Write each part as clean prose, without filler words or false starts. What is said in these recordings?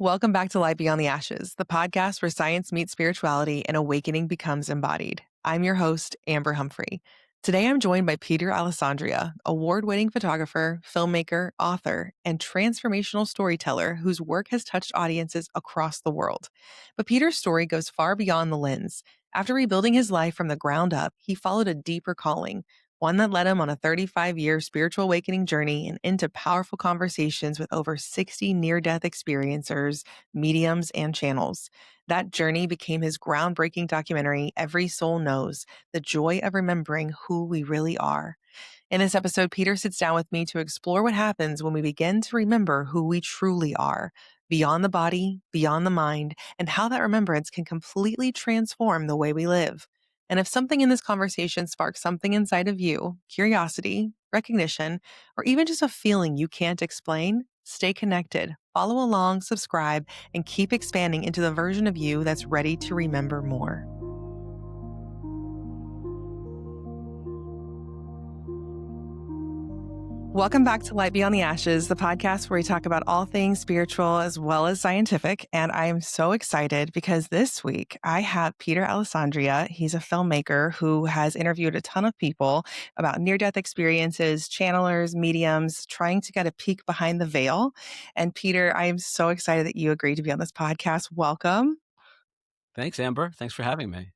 Welcome back to Light Beyond the Ashes, the podcast where science meets spirituality and awakening becomes embodied. I'm your host, Amber Humphrey. Today I'm joined by Peter Alessandria, award-winning photographer, filmmaker, author, and transformational storyteller whose work has touched audiences across the world. But Peter's story goes far beyond the lens. After rebuilding his life from the ground up, he followed a deeper calling, one that led him on a 35-year spiritual awakening journey and into powerful conversations with over 60 near-death experiencers, mediums, and channels. That journey became his groundbreaking documentary, Every Soul Knows, the joy of remembering who we really are. In this episode, Peter sits down with me to explore what happens when we begin to remember who we truly are, beyond the body, beyond the mind, and how that remembrance can completely transform the way we live. And if something in this conversation sparks something inside of you, curiosity, recognition, or even just a feeling you can't explain, stay connected, follow along, subscribe, and keep expanding into the version of you that's ready to remember more. Welcome back to Light Beyond the Ashes, the podcast where we talk about all things spiritual as well as scientific. And I am so excited because this week I have Peter Alessandria. He's a filmmaker who has interviewed a ton of people about near-death experiences, channelers, mediums, trying to get a peek behind the veil. And Peter, I am so excited that you agreed to be on this podcast. Welcome. Thanks, Amber. Thanks for having me.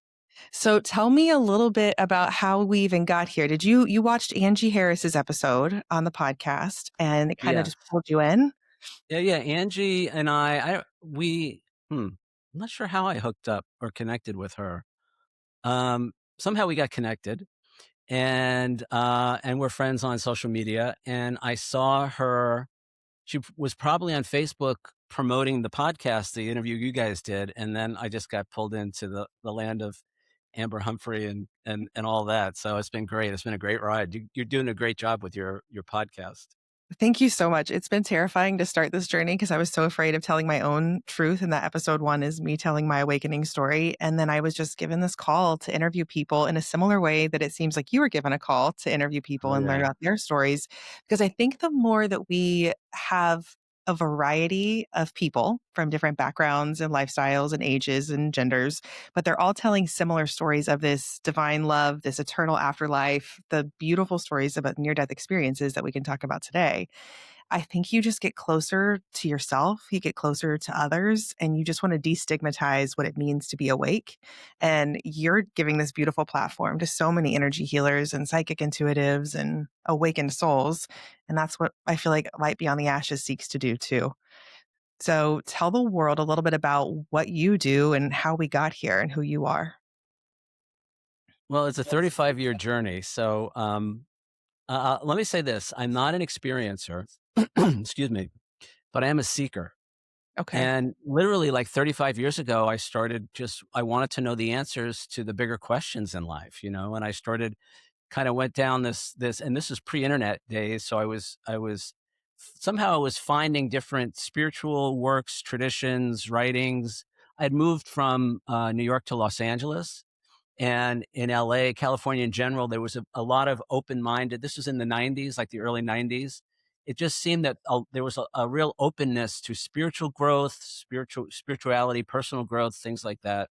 So tell me a little bit about how we even got here. Did you watched Angie Harris's episode on the podcast and it kind of Yeah. just pulled you in? Yeah. Angie and I'm not sure how I hooked up or connected with her. Somehow we got connected and we're friends on social media. And I saw her, she was probably on Facebook promoting the podcast, the interview you guys did. And then I just got pulled into the land of Amber Humphrey and all that. So it's been great. It's been a great ride. You're doing a great job with your podcast. Thank you so much. It's been terrifying to start this journey because I was so afraid of telling my own truth. And that episode one is me telling my awakening story. And then I was just given this call to interview people in a similar way that it seems like you were given a call to interview people Oh and learn yeah. about their stories. Because I think the more that we have a variety of people from different backgrounds and lifestyles and ages and genders, but they're all telling similar stories of this divine love, this eternal afterlife, the beautiful stories about near death experiences that we can talk about today. I think you just get closer to yourself, you get closer to others, and you just want to destigmatize what it means to be awake. And you're giving this beautiful platform to so many energy healers and psychic intuitives and awakened souls. And that's what I feel like Light Beyond the Ashes seeks to do too. So tell the world a little bit about what you do and how we got here and who you are. Well, it's a 35-year journey. So let me say this. I'm not an experiencer, excuse me, but I am a seeker. Okay. And literally like 35 years ago, I wanted to know the answers to the bigger questions in life, and I started kind of went down and this is pre-internet days. So somehow I was finding different spiritual works, traditions, writings. I'd moved from New York to Los Angeles. And in LA, California in general, there was a lot of open-minded. This was in the 90s, like the early 90s. It just seemed that there was a real openness to spiritual growth, spirituality, personal growth, things like that.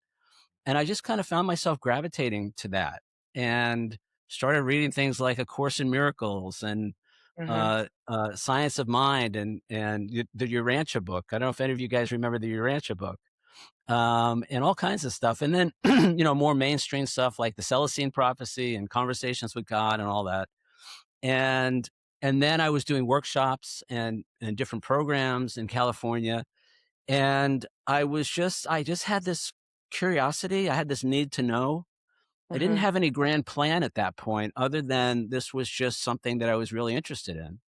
And I just kind of found myself gravitating to that and started reading things like A Course in Miracles and Hmm. Science of Mind and the Urantia book. I don't know if any of you guys remember the Urantia book, and all kinds of stuff. And then, more mainstream stuff like the Celestine Prophecy and Conversations with God and all that. And and then I was doing workshops and different programs in California. And I just had this curiosity. I had this need to know. I didn't Hmm. have any grand plan at that point, other than this was just something that I was really interested in.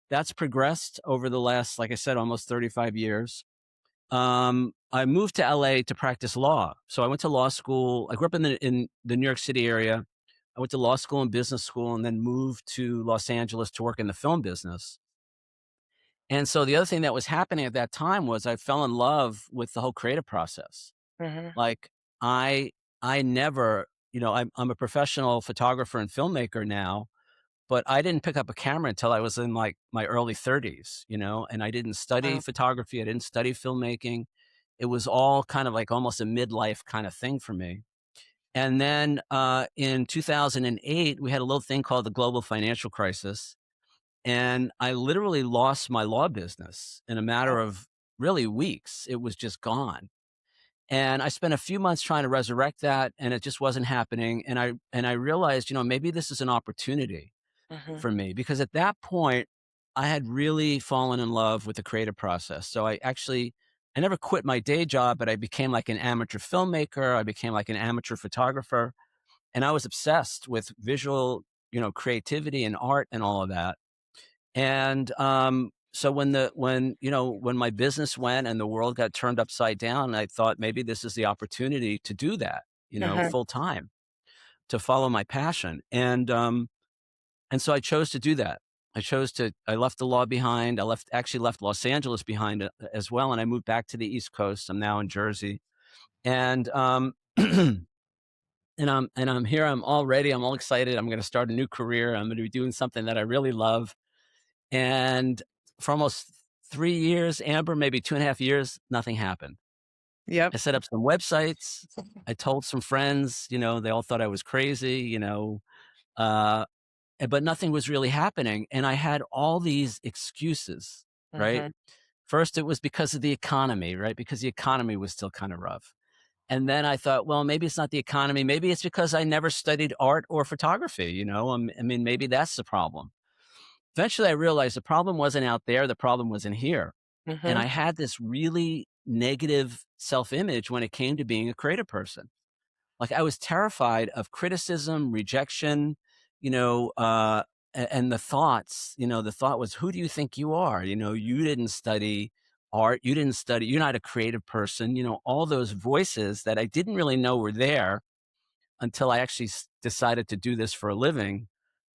That's progressed over the last, like I said, almost 35 years. I moved to LA to practice law. So I went to law school. I grew up in the New York City area. I went to law school and business school and then moved to Los Angeles to work in the film business. And so the other thing that was happening at that time was I fell in love with the whole creative process. Hmm. Like I never, I'm a professional photographer and filmmaker now, but I didn't pick up a camera until I was in like my early 30s, and I didn't study Wow. photography. I didn't study filmmaking. It was all kind of like almost a midlife kind of thing for me. And then in 2008, we had a little thing called the global financial crisis. And I literally lost my law business in a matter of really weeks. It was just gone. And I spent a few months trying to resurrect that, and it just wasn't happening. And I realized, maybe this is an opportunity Mhm. for me, because at that point I had really fallen in love with the creative process. So I never quit my day job, but I became like an amateur filmmaker. I became like an amateur photographer, and I was obsessed with visual, creativity and art and all of that. And so when my business went and the world got turned upside down, I thought maybe this is the opportunity to do that, Mhm. full time, to follow my passion. And so I chose to do that. I left the law behind. Actually left Los Angeles behind as well. And I moved back to the East Coast. I'm now in Jersey. And, and I'm here. I'm all ready. I'm all excited. I'm going to start a new career. I'm going to be doing something that I really love. And for almost 3 years, Amber, maybe 2.5 years, nothing happened. Yep. I set up some websites. I told some friends, they all thought I was crazy, uh, but nothing was really happening. And I had all these excuses, right? Mhm. First, it was because of the economy, right? Because the economy was still kind of rough. And then I thought, well, maybe it's not the economy. Maybe it's because I never studied art or photography. I mean, maybe that's the problem. Eventually, I realized the problem wasn't out there. The problem was in here. And Mhm. I had this really negative self image when it came to being a creative person. Like, I was terrified of criticism, rejection, you know, uh, and the thought was, who do you think you are? You didn't study art. You didn't study, you're not a creative person. All those voices that I didn't really know were there until I actually decided to do this for a living,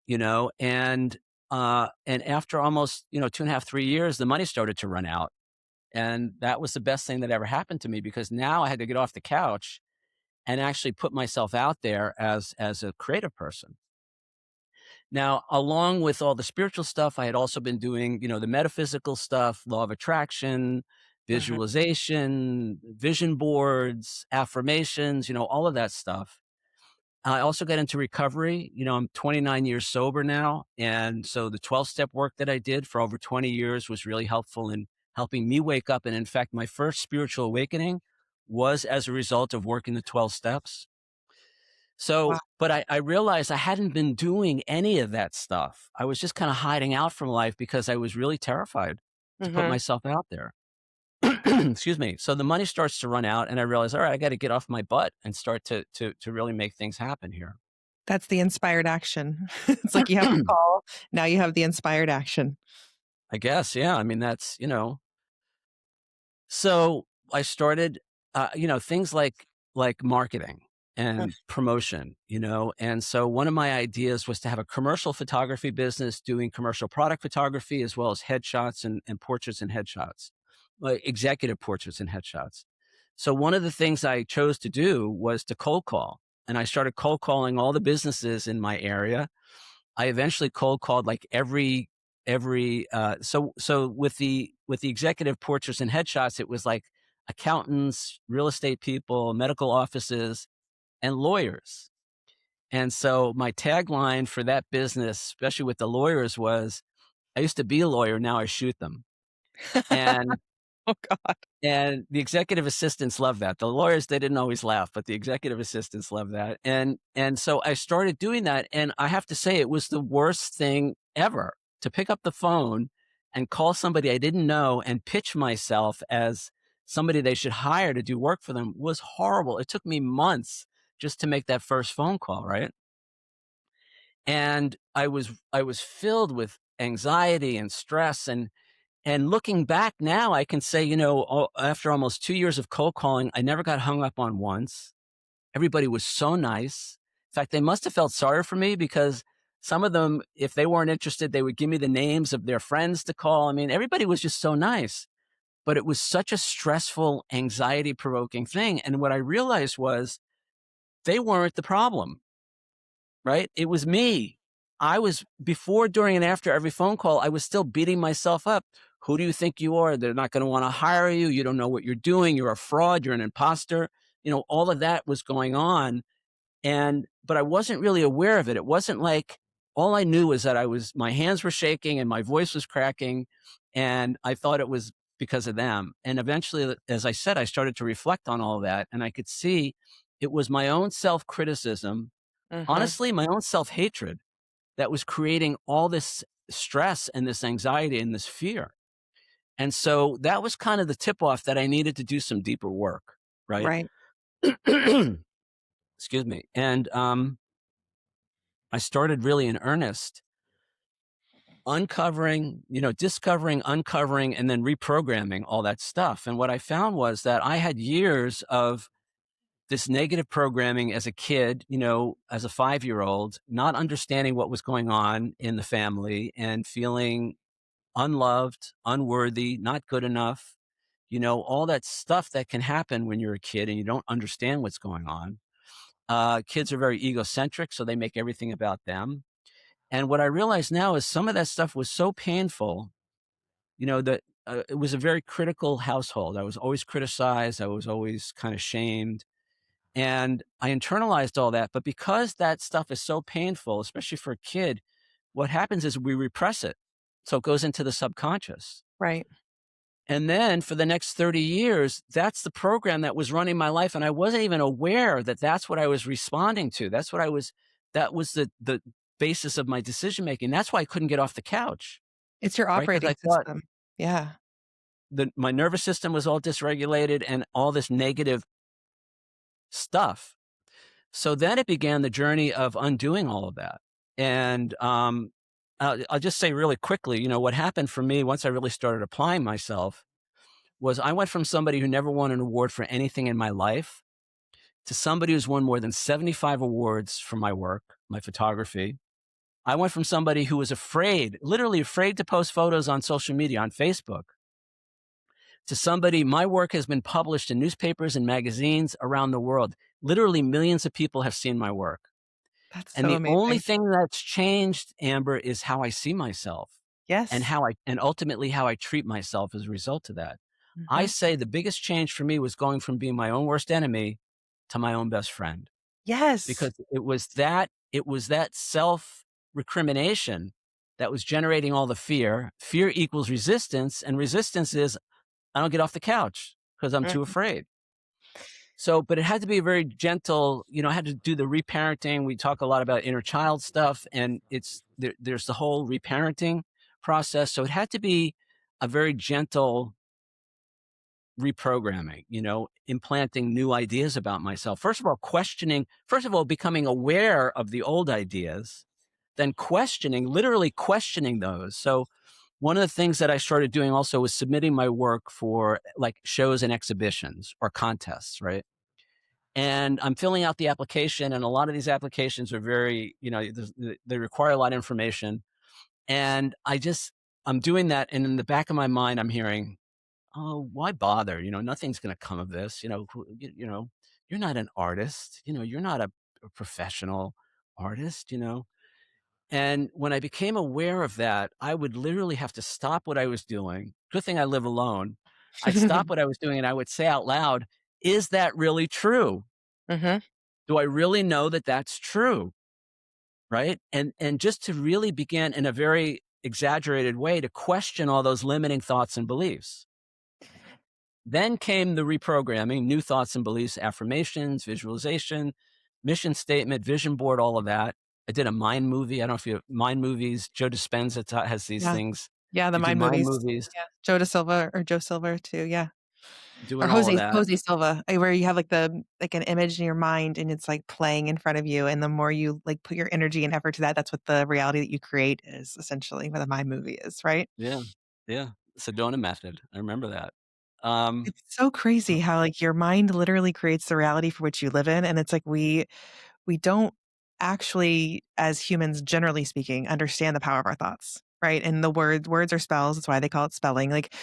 and after almost, 2.5, 3 years, the money started to run out. And that was the best thing that ever happened to me, because now I had to get off the couch and actually put myself out there as a creative person. Now, along with all the spiritual stuff, I had also been doing, the metaphysical stuff, law of attraction, Mhm. visualization, vision boards, affirmations, all of that stuff. I also got into recovery. I'm 29 years sober now. And so the 12-step work that I did for over 20 years was really helpful in helping me wake up. And in fact, my first spiritual awakening was as a result of working the 12 steps. Wow. But I realized I hadn't been doing any of that stuff. I was just kind of hiding out from life because I was really terrified to put Mhm. myself out there. Excuse me. So the money starts to run out, and I realize, all right, I got to get off my butt and start to really make things happen here. That's the inspired action. It's like you have the call, now you have the inspired action. I guess, yeah. I mean, so I started, things like marketing Mm. and promotion, and so one of my ideas was to have a commercial photography business doing commercial product photography as well as headshots and portraits and headshots, like executive portraits and headshots. So one of the things I chose to do was to cold call, and I started cold calling all the businesses in my area. I eventually cold called like so with the executive portraits and headshots, it was like accountants, real estate people, medical offices, and lawyers. And so my tagline for that business, especially with the lawyers, was, I used to be a lawyer, now I shoot them. And Oh god. And the executive assistants love that. The lawyers, they didn't always laugh, but the executive assistants love that. And so I started doing that, and I have to say it was the worst thing ever to pick up the phone and call somebody I didn't know and pitch myself as somebody they should hire to do work for them was horrible. It took me months just to make that first phone call, right? And I was filled with anxiety and stress, and looking back now, I can say, after almost 2 years of cold calling, I never got hung up on once. Everybody was so nice. In fact, they must have felt sorry for me, because some of them, if they weren't interested, they would give me the names of their friends to call. I mean, everybody was just so nice, but it was such a stressful, anxiety provoking thing. And what I realized was they weren't the problem, right? It was me. I was before, during, and after every phone call, I was still beating myself up. Who do you think you are? They're not going to want to hire you. You don't know what you're doing. You're a fraud. You're an imposter. All of that was going on. But I wasn't really aware of it. It wasn't like all I knew was that my hands were shaking and my voice was cracking. And I thought it was because of them. And eventually, as I said, I started to reflect on all of that. And I could see it was my own self criticism, Mhm. honestly, my own self hatred that was creating all this stress and this anxiety and this fear. And so that was kind of the tip off that I needed to do some deeper work. Right. Right. Excuse me. And I started really in earnest uncovering, discovering, uncovering, and then reprogramming all that stuff. And what I found was that I had years of this negative programming as a kid, as a 5-year old, not understanding what was going on in the family and feeling unloved, unworthy, not good enough, all that stuff that can happen when you're a kid and you don't understand what's going on. Kids are very egocentric, so they make everything about them. And what I realize now is some of that stuff was so painful, that it was a very critical household. I was always criticized. I was always kind of shamed. And I internalized all that. But because that stuff is so painful, especially for a kid, what happens is we repress it. So it goes into the subconscious. Right. And then for the next 30 years, that's the program that was running my life. And I wasn't even aware that that's what I was responding to. That was the basis of my decision making. That's why I couldn't get off the couch, It's your right? Because operating I thought system. Yeah. my nervous system was all dysregulated and all this negative stuff. So then it began the journey of undoing all of that. And I'll just say really quickly, what happened for me once I really started applying myself was I went from somebody who never won an award for anything in my life to somebody who's won more than 75 awards for my work, my photography. I went from somebody who was afraid, literally afraid to post photos on social media, on Facebook, to somebody, my work has been published in newspapers and magazines around the world. Literally millions of people have seen my work. That's And so the only amazing. thing that's changed, Amber, is how I see myself and Yes. ultimately how I treat myself as a result of that. I Mhm. say the biggest change for me was going from being my own worst enemy to my own best friend, Yes. because it was that self recrimination that was generating all the fear. Fear equals resistance, and resistance is I don't get off the couch because I'm too Mhm. afraid. So, but it had to be a very gentle, I had to do the reparenting. We talk a lot about inner child stuff, and there's the whole reparenting process. So it had to be a very gentle reprogramming, implanting new ideas about myself. First of all, becoming aware of the old ideas, then literally questioning those. So one of the things that I started doing also was submitting my work for like shows and exhibitions or contests, right? And I'm filling out the application, and a lot of these applications are very, they require a lot of information. And I'm doing that. And in the back of my mind, I'm hearing, oh, why bother? Nothing's going to come of this. You're not an artist, you're not a professional artist. And when I became aware of that, I would literally have to stop what I was doing. Good thing I live alone. I'd stop what I was doing and I would say out loud, is that really true? Mhm. Do I really know that that's true? Right? And just to really begin in a very exaggerated way to question all those limiting thoughts and beliefs. Then came the reprogramming, new thoughts and beliefs, affirmations, visualization, mission statement, vision board, all of that. I did a mind movie. I don't know if you mind movies. Joe Dispenza has these Yeah. things. Yeah, the You do Mind mind movies. movies, Yeah. Joe Da Silva or Joe Silva too, yeah. Or doing all of that. Jose Silva, where you have, like, an image in your mind and it's, like, playing in front of you, and the more you, like, put your energy and effort to that, that's what the reality that you create is essentially what a mind movie is, right? Yeah. Yeah. Sedona method. I remember that. Um, It's so crazy how, like, your mind literally creates the reality for which you live in, and it's like we don't actually, as humans, generally speaking, understand the power of our thoughts, right? And the words are spells, that's why they call it spelling. Like,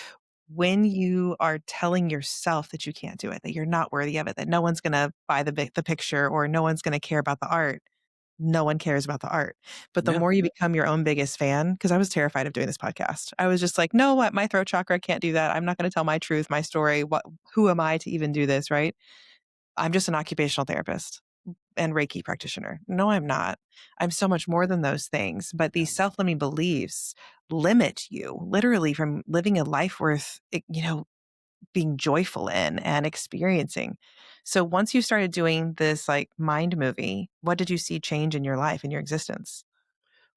when you are telling yourself that you can't do it, that you're not worthy of it, that no one's gonna buy the picture or no one's gonna care about the art, no one cares about the art. But the Yeah. more you become your own biggest fan, because I was terrified of doing this podcast. I was just like, no, what? My throat chakra can't do that. I'm not going to tell my truth, my story. Who am I to even do this? Right. I'm just an occupational therapist and Reiki practitioner. No, I'm not. I'm so much more than those things. But Yeah. these self-limiting beliefs limit you literally from living a life worth, being joyful in and experiencing. So once you started doing this like mind movie, what did you see change in your life, in your existence?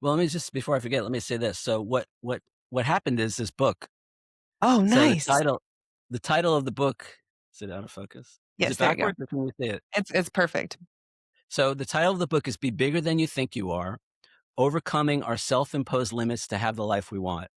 Well, let me just before I forget, let me say this. So what happened is this book. Oh, So nice. the title of the book, is it out of focus? Is Yes, it there you go. backwards or can we see it? It's perfect. So the title of the book is Be Bigger Than You Think You Are: Overcoming Our Self-Imposed Limits to Have the Life We Want.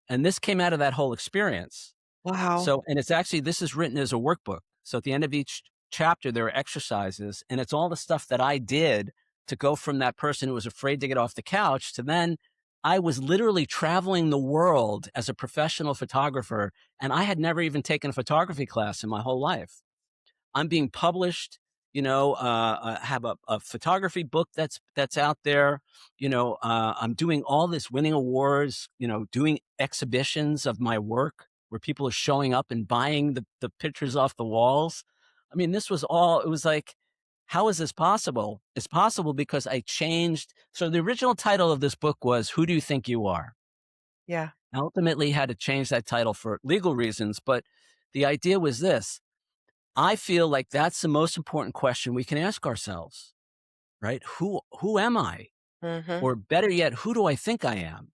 And this came out of that whole experience. Wow. So, and it's actually, this is written as a workbook. So at the end of each chapter, there are exercises, and it's all the stuff that I did to go from that person who was afraid to get off the couch to then I was literally traveling the world as a professional photographer, and I had never even taken a photography class in my whole life. I'm being published, have a photography book that's out there. I'm doing all this, winning awards, doing exhibitions of my work where people are showing up and buying the pictures off the walls. I mean, this was all, it was like, how is this possible? It's possible because I changed. So the original title of this book was Who Do You Think You Are? Yeah. I ultimately had to change that title for legal reasons, but the idea was this: I feel like that's the most important question we can ask ourselves, right? Who am I? Mhm. Or better yet, who do I think I am?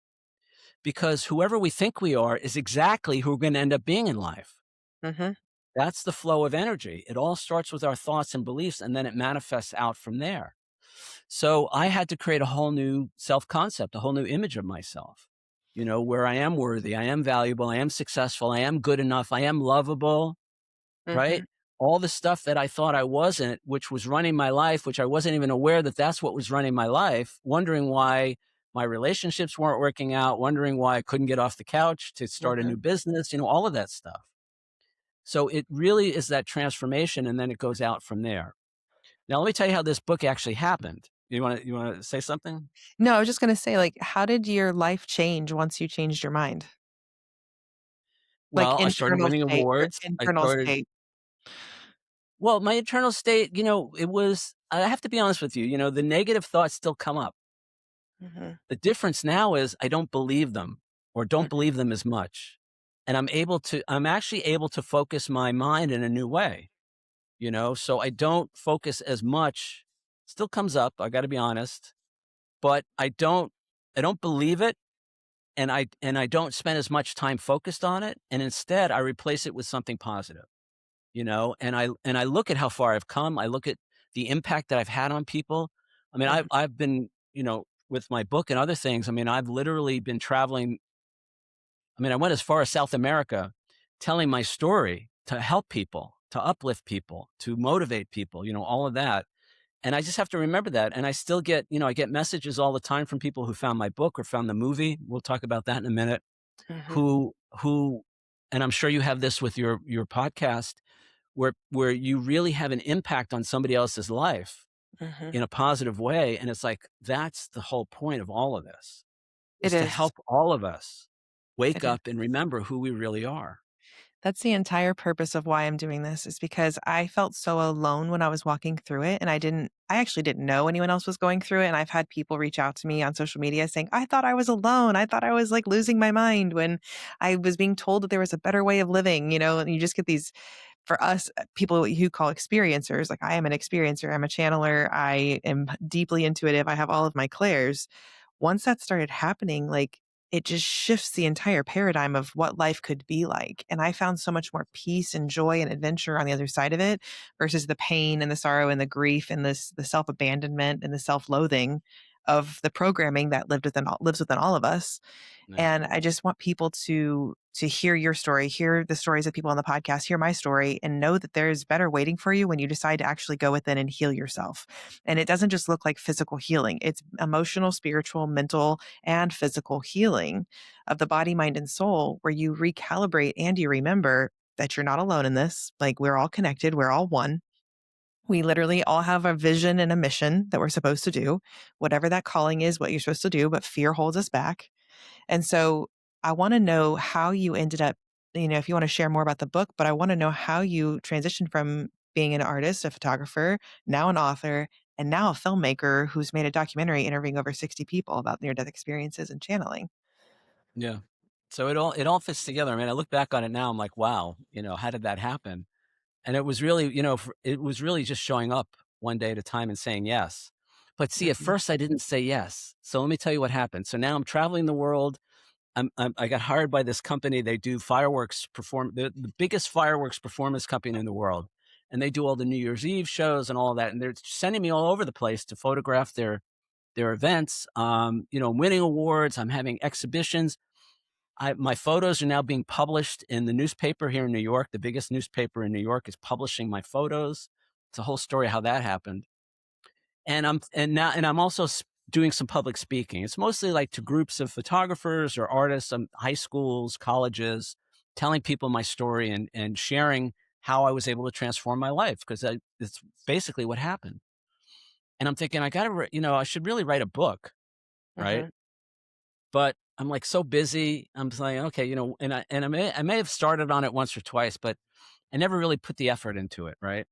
Because whoever we think we are is exactly who we're going to end up being in life. Mhm. That's the flow of energy. It all starts with our thoughts and beliefs, and then it manifests out from there. So I had to create a whole new self concept, a whole new image of myself, where I am worthy, I am valuable, I am successful, I am good enough, I am lovable. Right? Mhm. All the stuff that I thought I wasn't, which was running my life, which I wasn't even aware that that's what was running my life, wondering why my relationships weren't working out, wondering why I couldn't get off the couch to start a Mhm. new business, all of that stuff. So it really is that transformation, and then it goes out from there. Now, let me tell you how this book actually happened. You want to say something? No, I was just gonna say, like, how did your life change once you changed your mind? Like, Well, I started internal winning state, your awards. I internal started state. Well, my internal state, it was, I have to be honest with you, the negative thoughts still come up. Mhm. The difference now is I don't believe them or don't Mhm. believe them as much. And I'm actually able to focus my mind in a new way, so I don't focus as much. Still comes up, I got to be honest, but I don't believe it. And I don't spend as much time focused on it. And instead I replace it with something positive, and I look at how far I've come. I look at the impact that I've had on people. I mean, I've Mhm. I've been, with my book and other things. I mean, I've literally been traveling. I mean, I went as far as South America telling my story to help people, to uplift people, to motivate people, all of that. And I just have to remember that. And I still get, I get messages all the time from people who found my book or found the movie. We'll talk about that in a minute. Mhm. Who, and I'm sure you have this with your podcast, where you really have an impact on somebody else's life Mhm. in a positive way. And it's like, that's the whole point of all of this, It is to is. help all of us wake It is. up and remember who we really are. That's the entire purpose of why I'm doing this is because I felt so alone when I was walking through it, and I actually didn't know anyone else was going through it, and I've had people reach out to me on social media saying, "I thought I was alone. I thought I was, like, losing my mind when I was being told that there was a better way of living," and you just get these for us, people who call experiencers, like, I am an experiencer, I'm a channeler, I am deeply intuitive, I have all of my clairs. Once that started happening, like, it just shifts the entire paradigm of what life could be like, and I found so much more peace and joy and adventure on the other side of it versus the pain and the sorrow and the grief and the self-abandonment and the self-loathing of the programming that lives within all of us. Yeah. And I just want people to hear your story, hear the stories of people on the podcast, hear my story, and know that there is better waiting for you when you decide to actually go within and heal yourself. And it doesn't just look like physical healing. It's emotional, spiritual, mental, and physical healing of the body, mind, and soul, where you recalibrate and you remember that you're not alone in this. Like, we're all connected, we're all one. We literally all have a vision and a mission that we're supposed to do, whatever that calling is, what you're supposed to do, but fear holds us back. And so I want to know how you ended up, if you want to share more about the book, but I want to know how you transitioned from being an artist, a photographer, now an author, and now a filmmaker who's made a documentary interviewing over 60 people about near death experiences and channeling. Yeah. So it all fits together. I mean, I look back on it now, I'm like, wow, how did that happen? And it was really, it was really just showing up one day at a time and saying yes. But see, at Mhm. first I didn't say yes. So let me tell you what happened. So now I'm traveling the world. I got hired by this company. They do fireworks the biggest fireworks performance company in the world. And they do all the New Year's Eve shows and all that. And they're sending me all over the place to photograph their events. Winning awards. I'm having exhibitions. My photos are now being published in the newspaper here in New York. The biggest newspaper in New York is publishing my photos. It's a whole story how that happened. And I'm also doing some public speaking. It's mostly like to groups of photographers or artists, high schools, colleges, telling people my story and sharing how I was able to transform my life because it's basically what happened. And I'm thinking I got to, I should really write a book, right? Mhm. But I'm, like, so busy. I'm saying, "Okay," and I may have started on it once or twice, but I never really put the effort into it, right?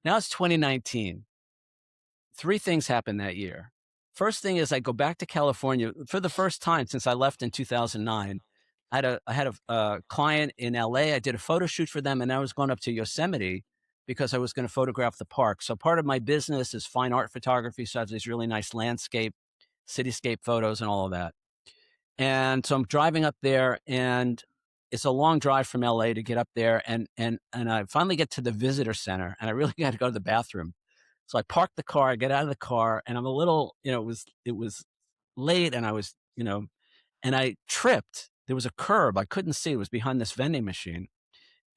Now it's 2019. 3 things happened that year. First thing is I go back to California for the first time since I left in 2009. I had a client in LA. I did a photo shoot for them, and I was going up to Yosemite because I was gonna photograph the park. So part of my business is fine art photography, so I have these really nice landscape, cityscape photos and all of that. And so I'm driving up there, and it's a long drive from LA to get up there, and I finally get to the visitor center, and I really gotta go to the bathroom. So I park the car, I get out of the car, and I'm a little, it was late, and and I tripped. There was a curb I couldn't see. It was behind this vending machine,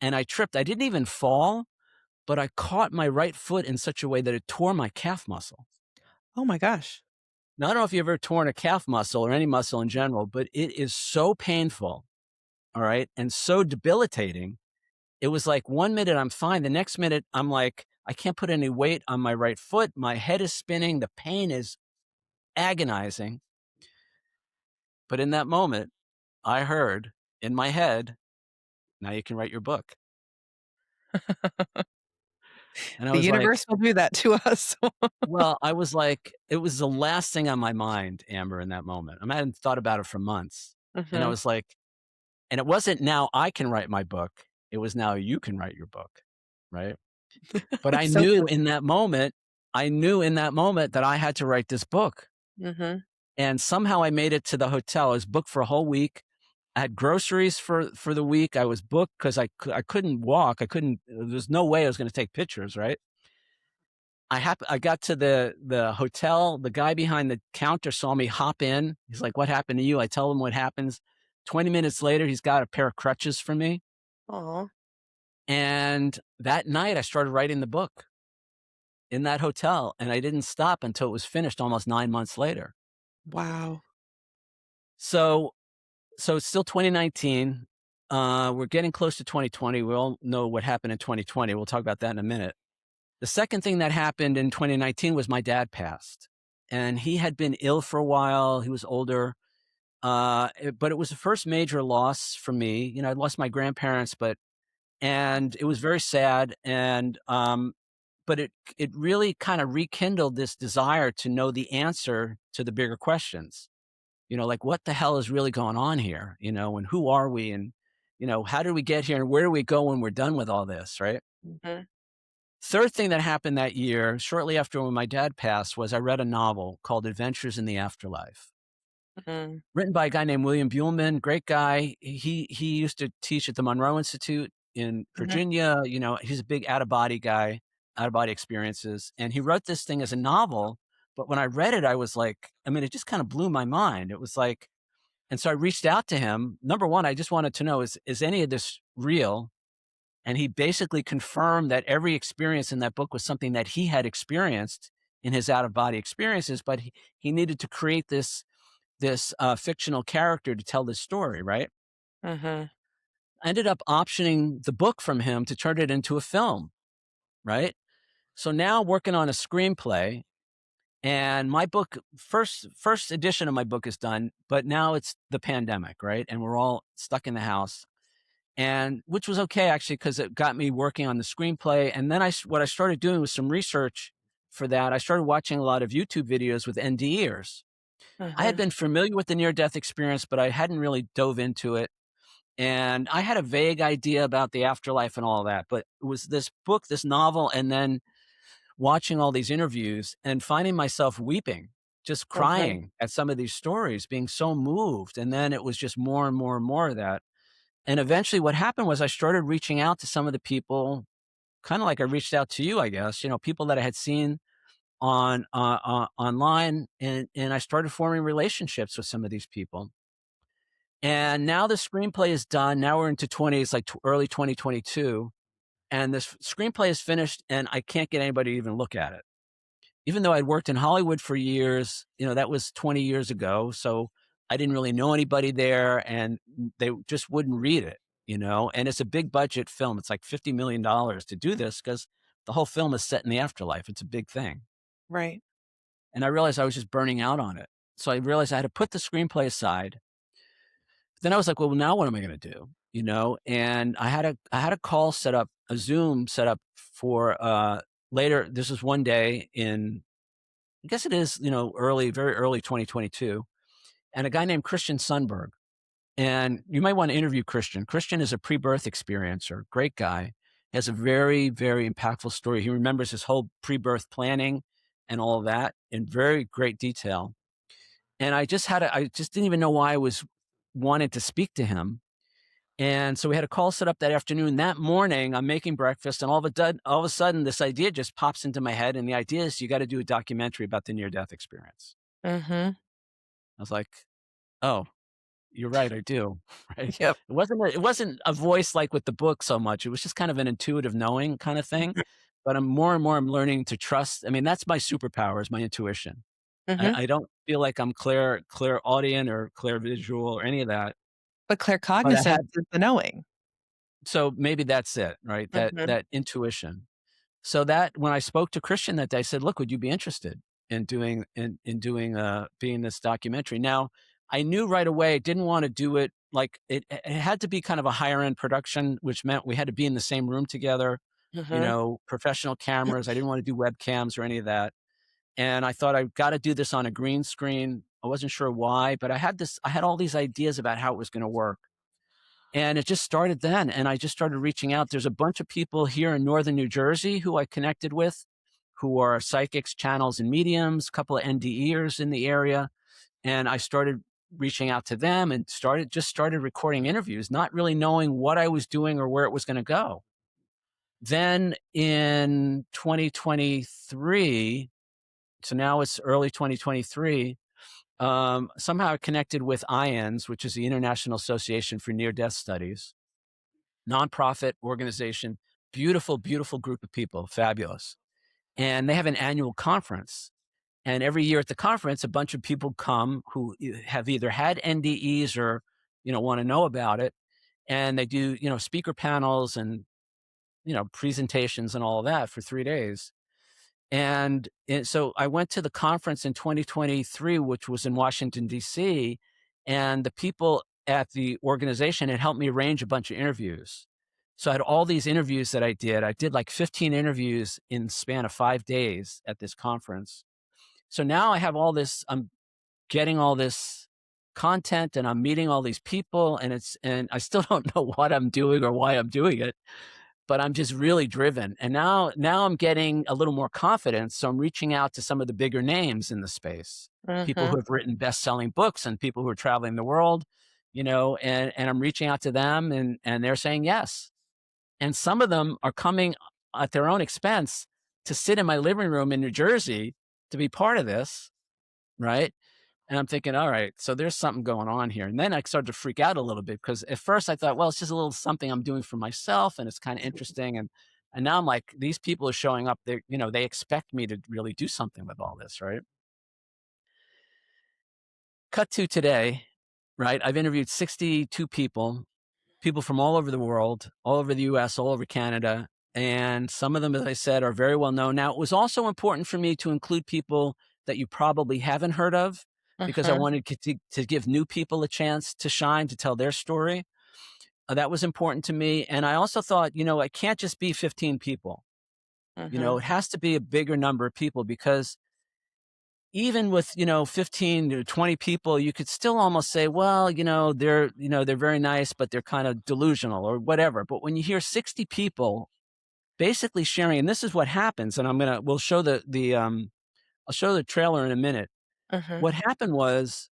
and I tripped. I didn't even fall, but I caught my right foot in such a way that it tore my calf muscle. Oh my gosh. Now, I don't know if you've ever torn a calf muscle or any muscle in general, but it is so painful. All right. And so debilitating. It was like 1 minute I'm fine. The next minute I'm like, I can't put any weight on my right foot. My head is spinning. The pain is agonizing. But in that moment, I heard in my head, now you can write your book. And I The was like, universe will do that to us. well, I was like, it was the last thing on my mind, Amber, in that moment. I hadn't thought about it for months. And I Mhm. was like, and it wasn't now I can write my book. It was now you can write your book. Right. But It's so true. I knew in that moment that I had to write this book. Mhm. And somehow I made it to the hotel. I was booked for a whole week. I had groceries for the week. I was booked because I couldn't walk. I couldn't. There's no way I was going to take pictures. Right. I got to the hotel. The guy behind the counter saw me hop in. He's like, "What happened to you?" I tell him what happens. 20 minutes later, he's got a pair of crutches for me. Aw. And that night, I started writing the book in that hotel, and I didn't stop until it was finished almost 9 months later. Wow. So it's still 2019. We're getting close to 2020. We all know what happened in 2020. We'll talk about that in a minute. The second thing that happened in 2019 was my dad passed, and he had been ill for a while. He was older, but it was the first major loss for me. I lost my grandparents, and it was very sad, but it really kind of rekindled this desire to know the answer to the bigger questions. Like what the hell is really going on here? And who are we? And how did we get here? And where do we go when we're done with all this? Right. Mhm. Third thing that happened that year, shortly after when my dad passed, was I read a novel called Adventures in the Afterlife, Mhm. written by a guy named William Buhlman. Great guy. He used to teach at the Monroe Institute in Mhm. Virginia. He's a big out of body guy, out of body experiences, and he wrote this thing as a novel. But when I read it, I was like, I mean, it just kind of blew my mind. It was like, and so I reached out to him. Number one, I just wanted to know, is any of this real? And he basically confirmed that every experience in that book was something that he had experienced in his out of body experiences, but he needed to create this fictional character to tell this story, right? Mhm. I ended up optioning the book from him to turn it into a film, right? So now working on a screenplay, and my book, first edition of my book is done, but now it's the pandemic, right? And we're all stuck in the house, and which was okay actually because it got me working on the screenplay. And then what I started doing was some research for that. I started watching a lot of YouTube videos with NDEers. I had Mhm. been familiar with the near death experience, but I hadn't really dove into it. And I had a vague idea about the afterlife and all that. But it was this book, this novel, and then watching all these interviews and finding myself weeping, just Mhm. crying at some of these stories, being so moved. And then it was just more and more and more of that. And eventually what happened was I started reaching out to some of the people, kind of like I reached out to you, I guess, people that I had seen online, and I started forming relationships with some of these people. And now the screenplay is done. Now we're into 20, it's like early 2022, and this screenplay is finished, and I can't get anybody to even look at it. Even though I'd worked in Hollywood for years, that was 20 years ago. So I didn't really know anybody there, and they just wouldn't read it. And it's a big budget film. It's like $50 million to do this because the whole film is set in the afterlife. It's a big thing. Right. And I realized I was just burning out on it. So I realized I had to put the screenplay aside. Then I was like, well, now what am I going to do? And I had a call set up, a Zoom set up for later. This is one day in, I guess it is, very early 2022, and a guy named Christian Sundberg. And you might want to interview Christian. Christian is a pre-birth experiencer, great guy. He has a very, very impactful story. He remembers his whole pre-birth planning and all of that in very great detail. And I just didn't even know why I was wanted to speak to him. And so we had a call set up that afternoon. That morning, I'm making breakfast, and all of a sudden, this idea just pops into my head. And the idea is you got to do a documentary about the near death experience. Mhm. I was like, "Oh, you're right, I do." Right? Yep. It wasn't a voice like with the book so much. It was just kind of an intuitive knowing kind of thing. But I'm more and more I'm learning to trust. I mean, that's my superpower is my intuition. Mhm. I don't feel like I'm clairaudient or clairvisual or any of that. But But I claircognizance had is the knowing. so maybe that's it, right? That Mhm. that intuition. So that when I spoke to Christian that day, I said, "Look, would you be interested in doing being this documentary?" Now, I knew right away I didn't want to do it like it had to be kind of a higher end production, which meant we had to be in the same room together, Mhm. professional cameras. I didn't want to do webcams or any of that. And I thought I've got to do this on a green screen. I wasn't sure why, but I had all these ideas about how it was going to work. And it just started then, and I just started reaching out. There's a bunch of people here in Northern New Jersey who I connected with, who are psychics, channels, and mediums, a couple of NDEers in the area, and I started reaching out to them and started recording interviews, not really knowing what I was doing or where it was gonna go. Then in 2023, so now it's early 2023, somehow I connected with IANS, which is the International Association for Near-Death Studies, nonprofit organization, beautiful, beautiful group of people, fabulous. And they have an annual conference. And every year at the conference, a bunch of people come who have either had NDEs or, want to know about it. And they do, speaker panels and, presentations and all of that for 3 days. And so I went to the conference in 2023, which was in Washington, D.C., and the people at the organization had helped me arrange a bunch of interviews. So I had all these interviews that I did. I did like 15 interviews in the span of 5 days at this conference. So now I have all this, I'm getting all this content and I'm meeting all these people, and I still don't know what I'm doing or why I'm doing it, but I'm just really driven. And now I'm getting a little more confidence. So I'm reaching out to some of the bigger names in the space, people who Mhm. have written best-selling books and people who are traveling the world, and I'm reaching out to them and they're saying yes. And some of them are coming at their own expense to sit in my living room in New Jersey to be part of this, right? And I'm thinking, all right, so there's something going on here. And then I started to freak out a little bit because at first I thought, well, it's just a little something I'm doing for myself and it's kind of interesting. And now I'm like, these people are showing up. They expect me to really do something with all this, right? Cut to today, right? I've interviewed 62 people, people from all over the world, all over the US, all over Canada. And some of them, as I said, are very well known. Now, it was also important for me to include people that you probably haven't heard of because I Mhm. wanted to give new people a chance to shine, to tell their story. That was important to me. And I also thought, it can't just be 15 people. Mhm. It has to be a bigger number of people because even with, 15 to 20 people, you could still almost say, well, they're very nice, but they're kind of delusional or whatever. But when you hear 60 people basically sharing, and this is what happens, and we'll show I'll show the trailer in a minute. Mhm. What happened was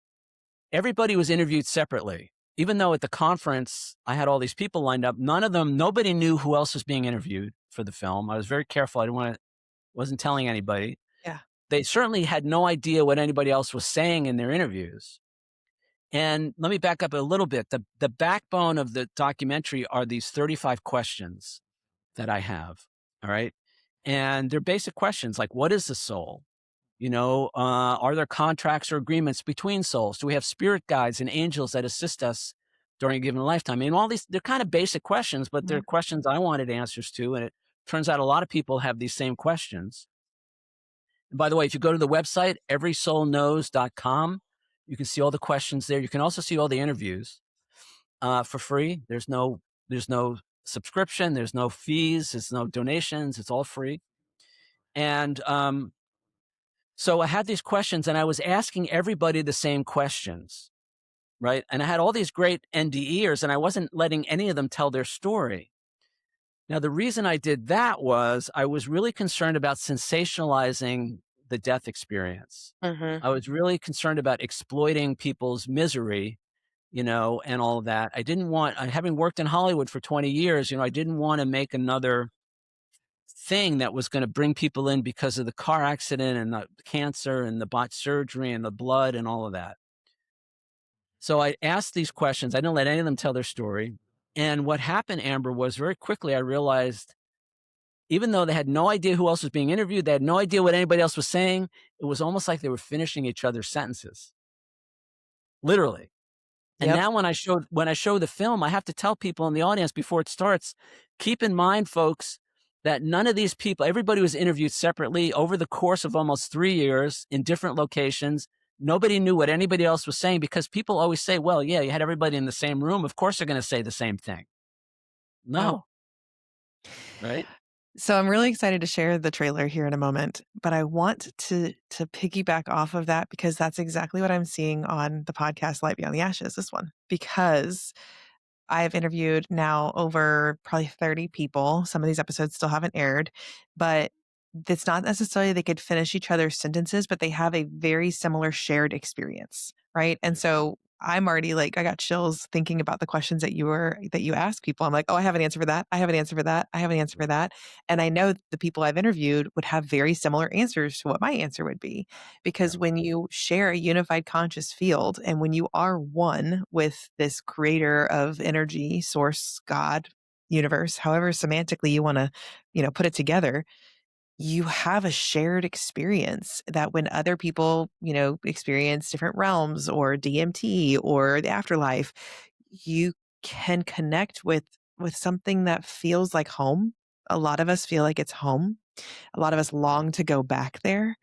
everybody was interviewed separately. Even though at the conference I had all these people lined up, nobody knew who else was being interviewed for the film. I was very careful. Wasn't telling anybody. Yeah. They certainly had no idea what anybody else was saying in their interviews. And let me back up a little bit. The backbone of the documentary are these 35 questions that I have. All right. And they're basic questions like, what is the soul? Are there contracts or agreements between souls? Do we have spirit guides and angels that assist us during a given lifetime? I mean, all these, they're kind of basic questions, but they're Mhm. questions I wanted answers to. And it turns out a lot of people have these same questions. And by the way, if you go to the website, everysoulknows.com, you can see all the questions there. You can also see all the interviews for free. There's no subscription. There's no fees. There's no donations. It's all free. And so I had these questions and I was asking everybody the same questions, right? And I had all these great NDEers and I wasn't letting any of them tell their story. Now, the reason I did that was I was really concerned about sensationalizing the death experience. Mhm. I was really concerned about exploiting people's misery, and all of that. Having worked in Hollywood for 20 years, I didn't want to make another thing that was going to bring people in because of the car accident and the cancer and the botched surgery and the blood and all of that. So I asked these questions. I didn't let any of them tell their story. And what happened, Amber, was very quickly I realized even though they had no idea who else was being interviewed, they had no idea what anybody else was saying, it was almost like they were finishing each other's sentences, literally. And Yep. now when I show the film, I have to tell people in the audience before it starts, keep in mind, folks, that none of these people, everybody was interviewed separately over the course of almost 3 years in different locations. Nobody knew what anybody else was saying because people always say, well, yeah, you had everybody in the same room. Of course they're going to say the same thing. Yep. No, right? So I'm really excited to share the trailer here in a moment, but I want to piggyback off of that because that's exactly what I'm seeing on the podcast Light Beyond the Ashes, this one. Because I've interviewed now over probably 30 people. Some of these episodes still haven't aired, but it's not necessarily they could finish each other's sentences, but they have a very similar shared experience, right? And so I'm already like, I got chills thinking about the questions that you ask people. I'm like, oh, I have an answer for that. I have an answer for that. I have an answer for that. And I know the people I've interviewed would have very similar answers to what my answer would be. Yeah, Because when you share a unified conscious field and when you are one with this creator of energy, source, God, universe, however semantically you want to, put it together, you have a shared experience that when other people, experience different realms or DMT or the afterlife, you can connect with something that feels like home. A lot of us feel like it's home. A lot of us long to go back there,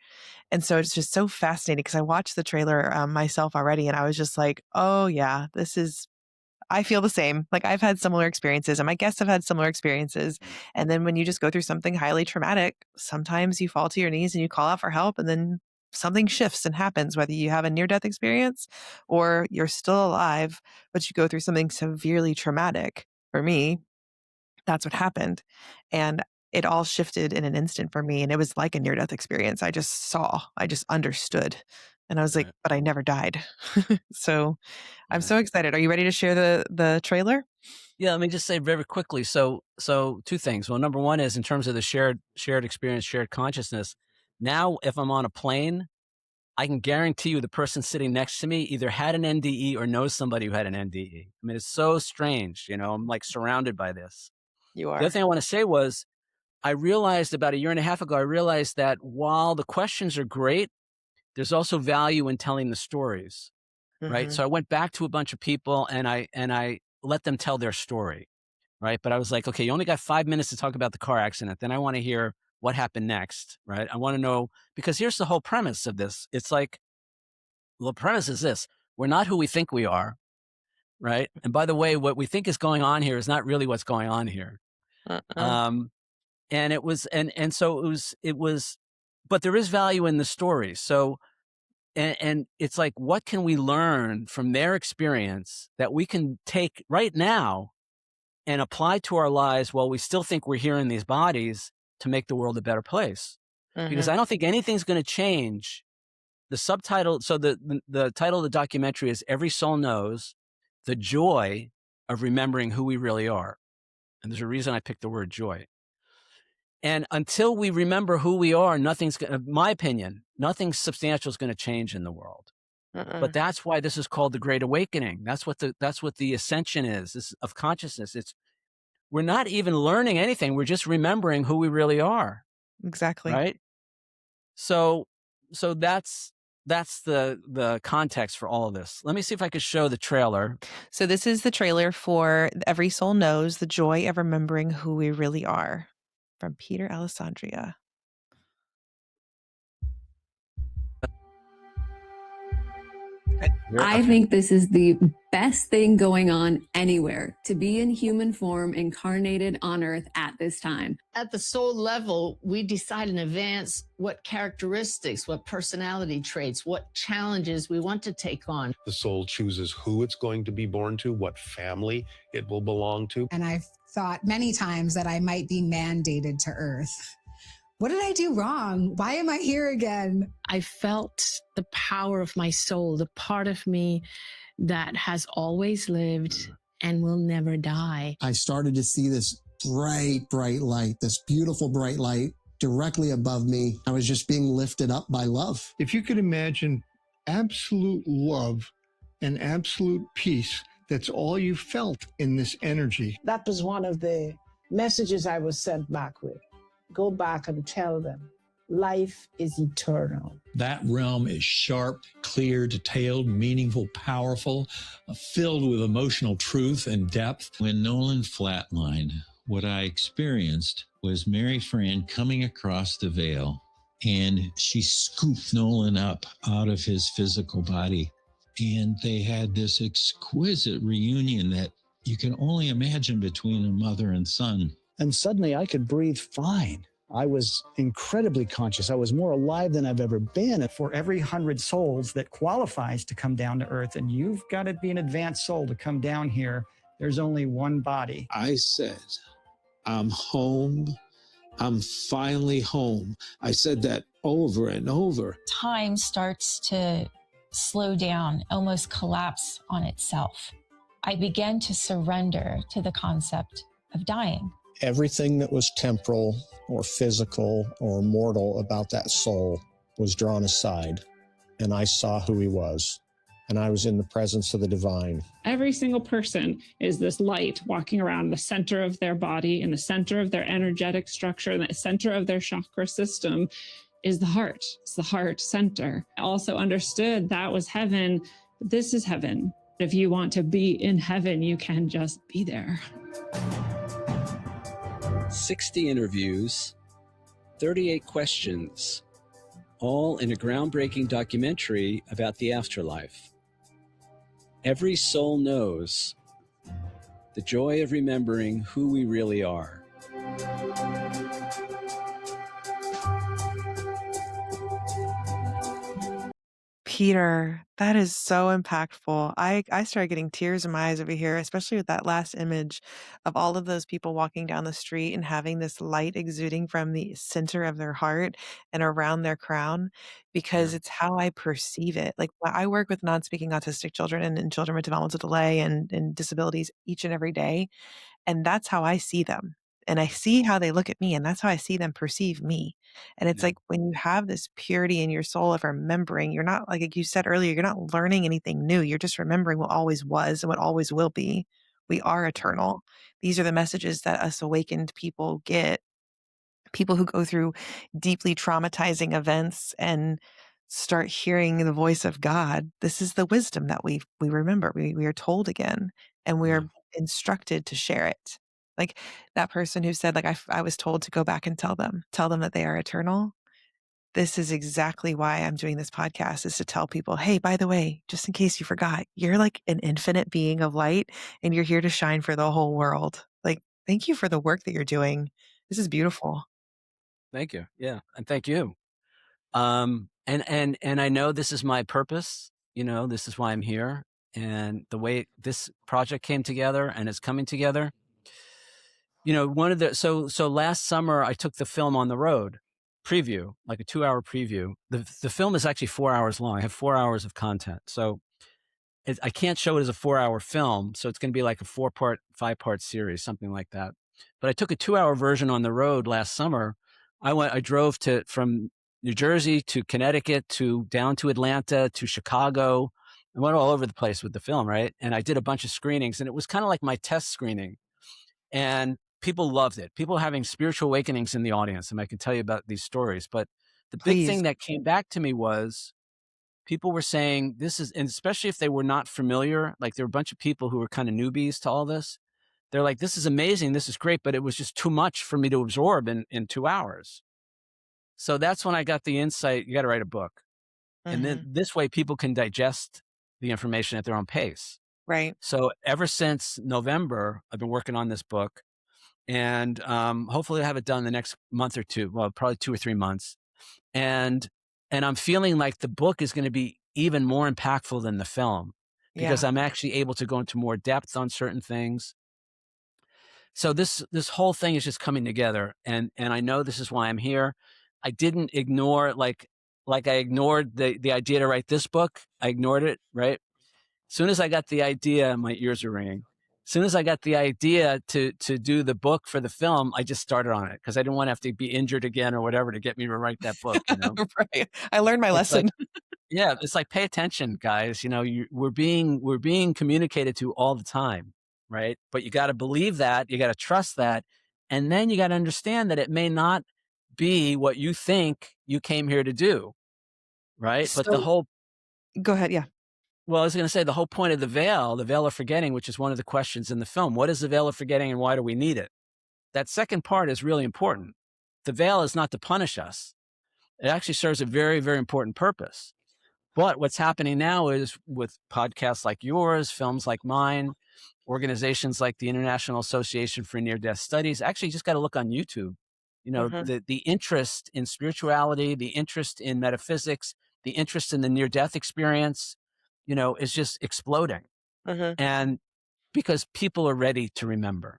and so it's just so fascinating because I watched the trailer, myself already, and I was just like, "Oh, yeah, this is." I feel the same. Like, I've had similar experiences, and my guests have had similar experiences, and then when you just go through something highly traumatic, sometimes you fall to your knees and you call out for help, and then something shifts and happens, whether you have a near-death experience or you're still alive, but you go through something severely traumatic. For me, that's what happened. And it all shifted in an instant for me. And it was like a near death experience. I just saw, I just understood. And I was like, right. but I never died. So I'm Right. so excited. Are you ready to share the trailer? Yeah, let me just say very quickly. So two things. Well, number one is in terms of the shared experience, shared consciousness. Now, if I'm on a plane, I can guarantee you the person sitting next to me either had an NDE or knows somebody who had an NDE. I mean, it's so strange. I'm like surrounded by this. You The other are. thing I want to say was I realized about a year and a half ago, I realized that while the questions are great, there's also value in telling the stories, right? Hmm. So I went back to a bunch of people and I let them tell their story. right? But I was like, okay, you only got 5 minutes to talk about the car accident. Then I want to hear what happened next, right? I want to know, because here's the whole premise of this. It's like, well, the premise is this: we're not who we think we are, right? And by the way, what we think is going on here is not really what's going on here. Mm-mm. Um, and it was, and so it was, but there is value in the story. So, and it's like, what can we learn from their experience that we can take right now and apply to our lives while we still think we're here in these bodies to make the world a better place? Because Mm-hmm. I don't think anything's going to change. The subtitle, so the title of the documentary is "Every Soul Knows: The Joy of Remembering Who We Really Are." And there's a reason I picked the word joy. And until we remember who we are, nothing's going to, my opinion, nothing substantial is going to change in the world. But Mm-mm. that's why this is called the Great Awakening. That's what the ascension is of consciousness. It's, we're not even learning anything. We're just remembering who we really are, Exactly. right? So that's the context for all of this. Let me see if I could show the trailer. So this is the trailer for Every Soul Knows: The Joy of Remembering Who We Really Are from Peter Alessandria. I Okay. think this is the best thing going on anywhere, to be in human form incarnated on earth at this time. At the soul level, we decide in advance what characteristics, what personality traits, what challenges we want to take on. The soul chooses who it's going to be born to, what family it will belong to. And I've thought many times that I might be mandated to Earth. What did I do wrong? Why am I here again? I felt the power of my soul, the part of me that has always lived and will never die. I started to see this bright light, this beautiful bright light directly above me. I was just being lifted up by love. If you could imagine absolute love and absolute peace, that's all you felt in this energy. That was one of the messages I was sent back with. Go back and tell them life is eternal. That realm is sharp, clear, detailed, meaningful, powerful, filled with emotional truth and depth. When Nolan flatlined, what I experienced was Mary Fran coming across the veil, and she scooped Nolan up out of his physical body. And they had this exquisite reunion that you can only imagine between a mother and son. And suddenly I could breathe fine. I was incredibly conscious. I was more alive than I've ever been. For every 100 souls that qualifies to come down to Earth, and you've got to be an advanced soul to come down here, there's only one body. I said, I'm home. I'm finally home. I said that over and over. Time starts to slow down, almost collapse on itself. I began to surrender to the concept of dying. Everything that was temporal or physical or mortal about that soul was drawn aside, and I saw who he was, and I was in the presence of the divine. Every single person is this light walking around the center of their body, in the center of their energetic structure, in the center of their chakra system is the heart. It's the heart center. I also understood that was heaven. This is heaven. If you want to be in heaven, you can just be there. 60 interviews, 38 questions, all in a groundbreaking documentary about the afterlife. Every Soul Knows: The Joy of Remembering Who We Really Are. Peter, that is so impactful. I started getting tears in my eyes over here, especially with that last image of all of those people walking down the street and having this light exuding from the center of their heart and around their crown, because it's how I perceive it. Like, I work with non-speaking autistic children and children with developmental delay and disabilities each and every day, and that's how I see them. And I see how they look at me, and that's how I see them perceive me. And it's like, when you have this purity in your soul of remembering, you're not, like you said earlier, you're not learning anything new. You're just remembering what always was and what always will be. We are eternal. These are the messages that us awakened people get. People who go through deeply traumatizing events and start hearing the voice of God. This is the wisdom that we remember. We are told again, and we are instructed to share it. Like that person who said, like, I was told to go back and tell them that they are eternal. This is exactly why I'm doing this podcast, is to tell people, hey, by the way, just in case you forgot, you're like an infinite being of light and you're here to shine for the whole world. Like, thank you for the work that you're doing. This is beautiful. Thank you. Yeah. And thank you. And I know this is my purpose, this is why I'm here. And the way this project came together and is coming together, so last summer I took the film on the road preview, like a 2-hour preview. The film is actually 4 hours long. I have 4 hours of content. So I can't show it as a 4-hour film. So it's going to be like a 4-part, 5-part series, something like that. But I took a 2-hour version on the road last summer. I drove from New Jersey to Connecticut to down to Atlanta to Chicago. I went all over the place with the film, right? And I did a bunch of screenings, and it was kind of like my test screening. And people loved it. People were having spiritual awakenings in the audience, and I can tell you about these stories. But the big thing Please. that came back to me was people were saying and especially if they were not familiar, like there were a bunch of people who were kind of newbies to all this. They're like, this is amazing, this is great, but it was just too much for me to absorb in 2 hours. So that's when I got the insight, you got to write a book. And then this way people can digest the information at their own pace. Right. So ever since November, I've been working on this book, and hopefully I'll have it done the next month or two, well, probably 2 or 3 months. And I'm feeling like the book is going to be even more impactful than the film, because Yeah. I'm actually able to go into more depth on certain things. So this whole thing is just coming together, and I know this is why I'm here. I didn't ignore like I ignored the idea to write this book. I ignored it, right? As soon as I got the idea, my ears are ringing. As soon as I got the idea to do the book for the film, I just started on it because I didn't want to have to be injured again or whatever to get me to write that book, Right. I learned my It's lesson. like, yeah, it's like, pay attention, guys. We're being communicated to all the time, right? But you got to believe that, you got to trust that, and then you got to understand that it may not be what you think you came here to do, right? But So go ahead. Yeah. well, I was going to say the whole point of the veil of forgetting, which is one of the questions in the film. What is the veil of forgetting, and why do we need it? That second part is really important. The veil is not to punish us. It actually serves a very, very important purpose. But what's happening now is with podcasts like yours, films like mine, organizations like the International Association for Near-Death Studies, actually you just got to look on YouTube. The interest in spirituality, the interest in metaphysics, the interest in the near-death experience, is just exploding. And because people are ready to remember.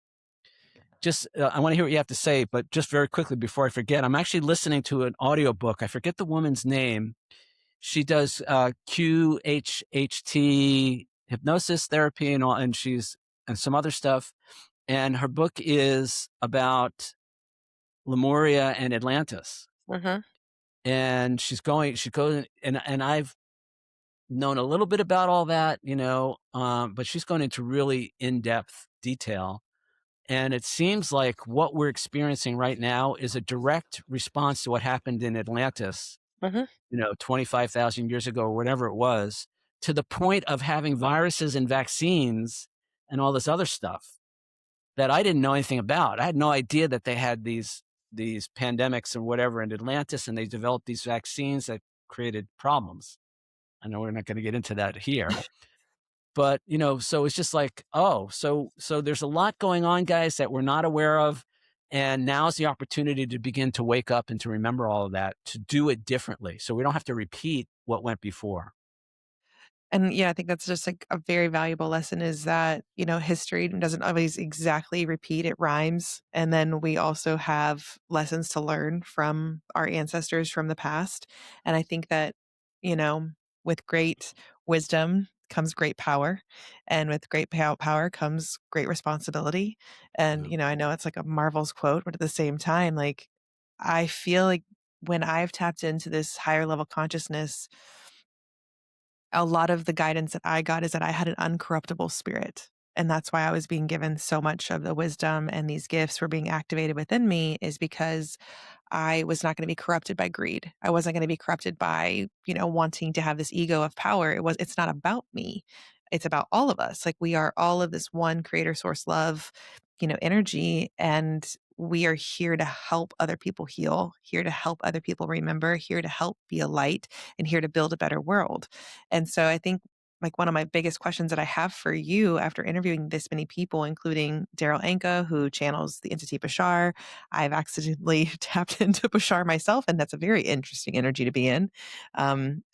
Just, I want to hear what you have to say, but just very quickly before I forget, I'm actually listening to an audiobook. I forget the woman's name. She does QHHT hypnosis therapy and some other stuff. And her book is about Lemuria and Atlantis. And she goes, and I've known a little bit about all that, but she's going into really in-depth detail. And it seems like what we're experiencing right now is a direct response to what happened in Atlantis, 25,000 years ago or whatever it was, to the point of having viruses and vaccines and all this other stuff that I didn't know anything about. I had no idea that they had these pandemics and whatever in Atlantis, and they developed these vaccines that created problems. I know we're not going to get into that here. But, so it's just like, so there's a lot going on, guys, that we're not aware of. And now's the opportunity to begin to wake up and to remember all of that, to do it differently. So we don't have to repeat what went before. And yeah, I think that's just like a very valuable lesson, is that, history doesn't always exactly repeat, it rhymes. And then we also have lessons to learn from our ancestors from the past. And I think that, with great wisdom comes great power. And with great power comes great responsibility. And, I know it's like a Marvel's quote, but at the same time, like, I feel like when I've tapped into this higher level consciousness, a lot of the guidance that I got is that I had an uncorruptible spirit. And that's why I was being given so much of the wisdom, and these gifts were being activated within me, is because I was not going to be corrupted by greed. I wasn't going to be corrupted by, wanting to have this ego of power. It's not about me. It's about all of us. Like, we are all of this one creator source love. energy, and we are here to help other people heal, here to help other people remember, here to help be a light, and here to build a better world. And so I think like one of my biggest questions that I have for you after interviewing this many people, including Daryl Anka, who channels the entity Bashar. I've accidentally tapped into Bashar myself, and that's a very interesting energy to be in.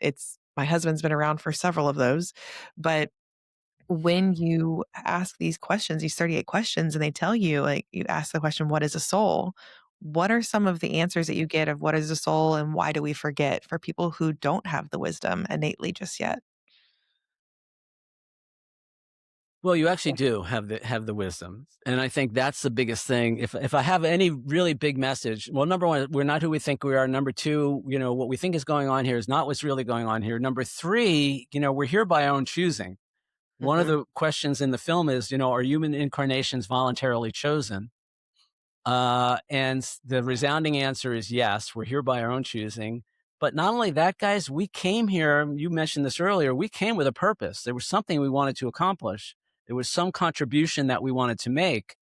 It's my husband's been around for several of those, but when you ask these questions, these 38 questions, and they tell you, like, you ask the question, what is a soul? What are some of the answers that you get of what is a soul and why do we forget for people who don't have the wisdom innately just yet? Well, you actually do have the wisdom, and I think that's the biggest thing. If I have any really big message, well, number one, we're not who we think we are. Number two, what we think is going on here is not what's really going on here. Number three, we're here by our own choosing. One of Mhm. the questions in the film is, are human incarnations voluntarily chosen? And the resounding answer is yes, we're here by our own choosing. But not only that, guys, we came here, you mentioned this earlier, we came with a purpose. There was something we wanted to accomplish. There was some contribution that we wanted to make.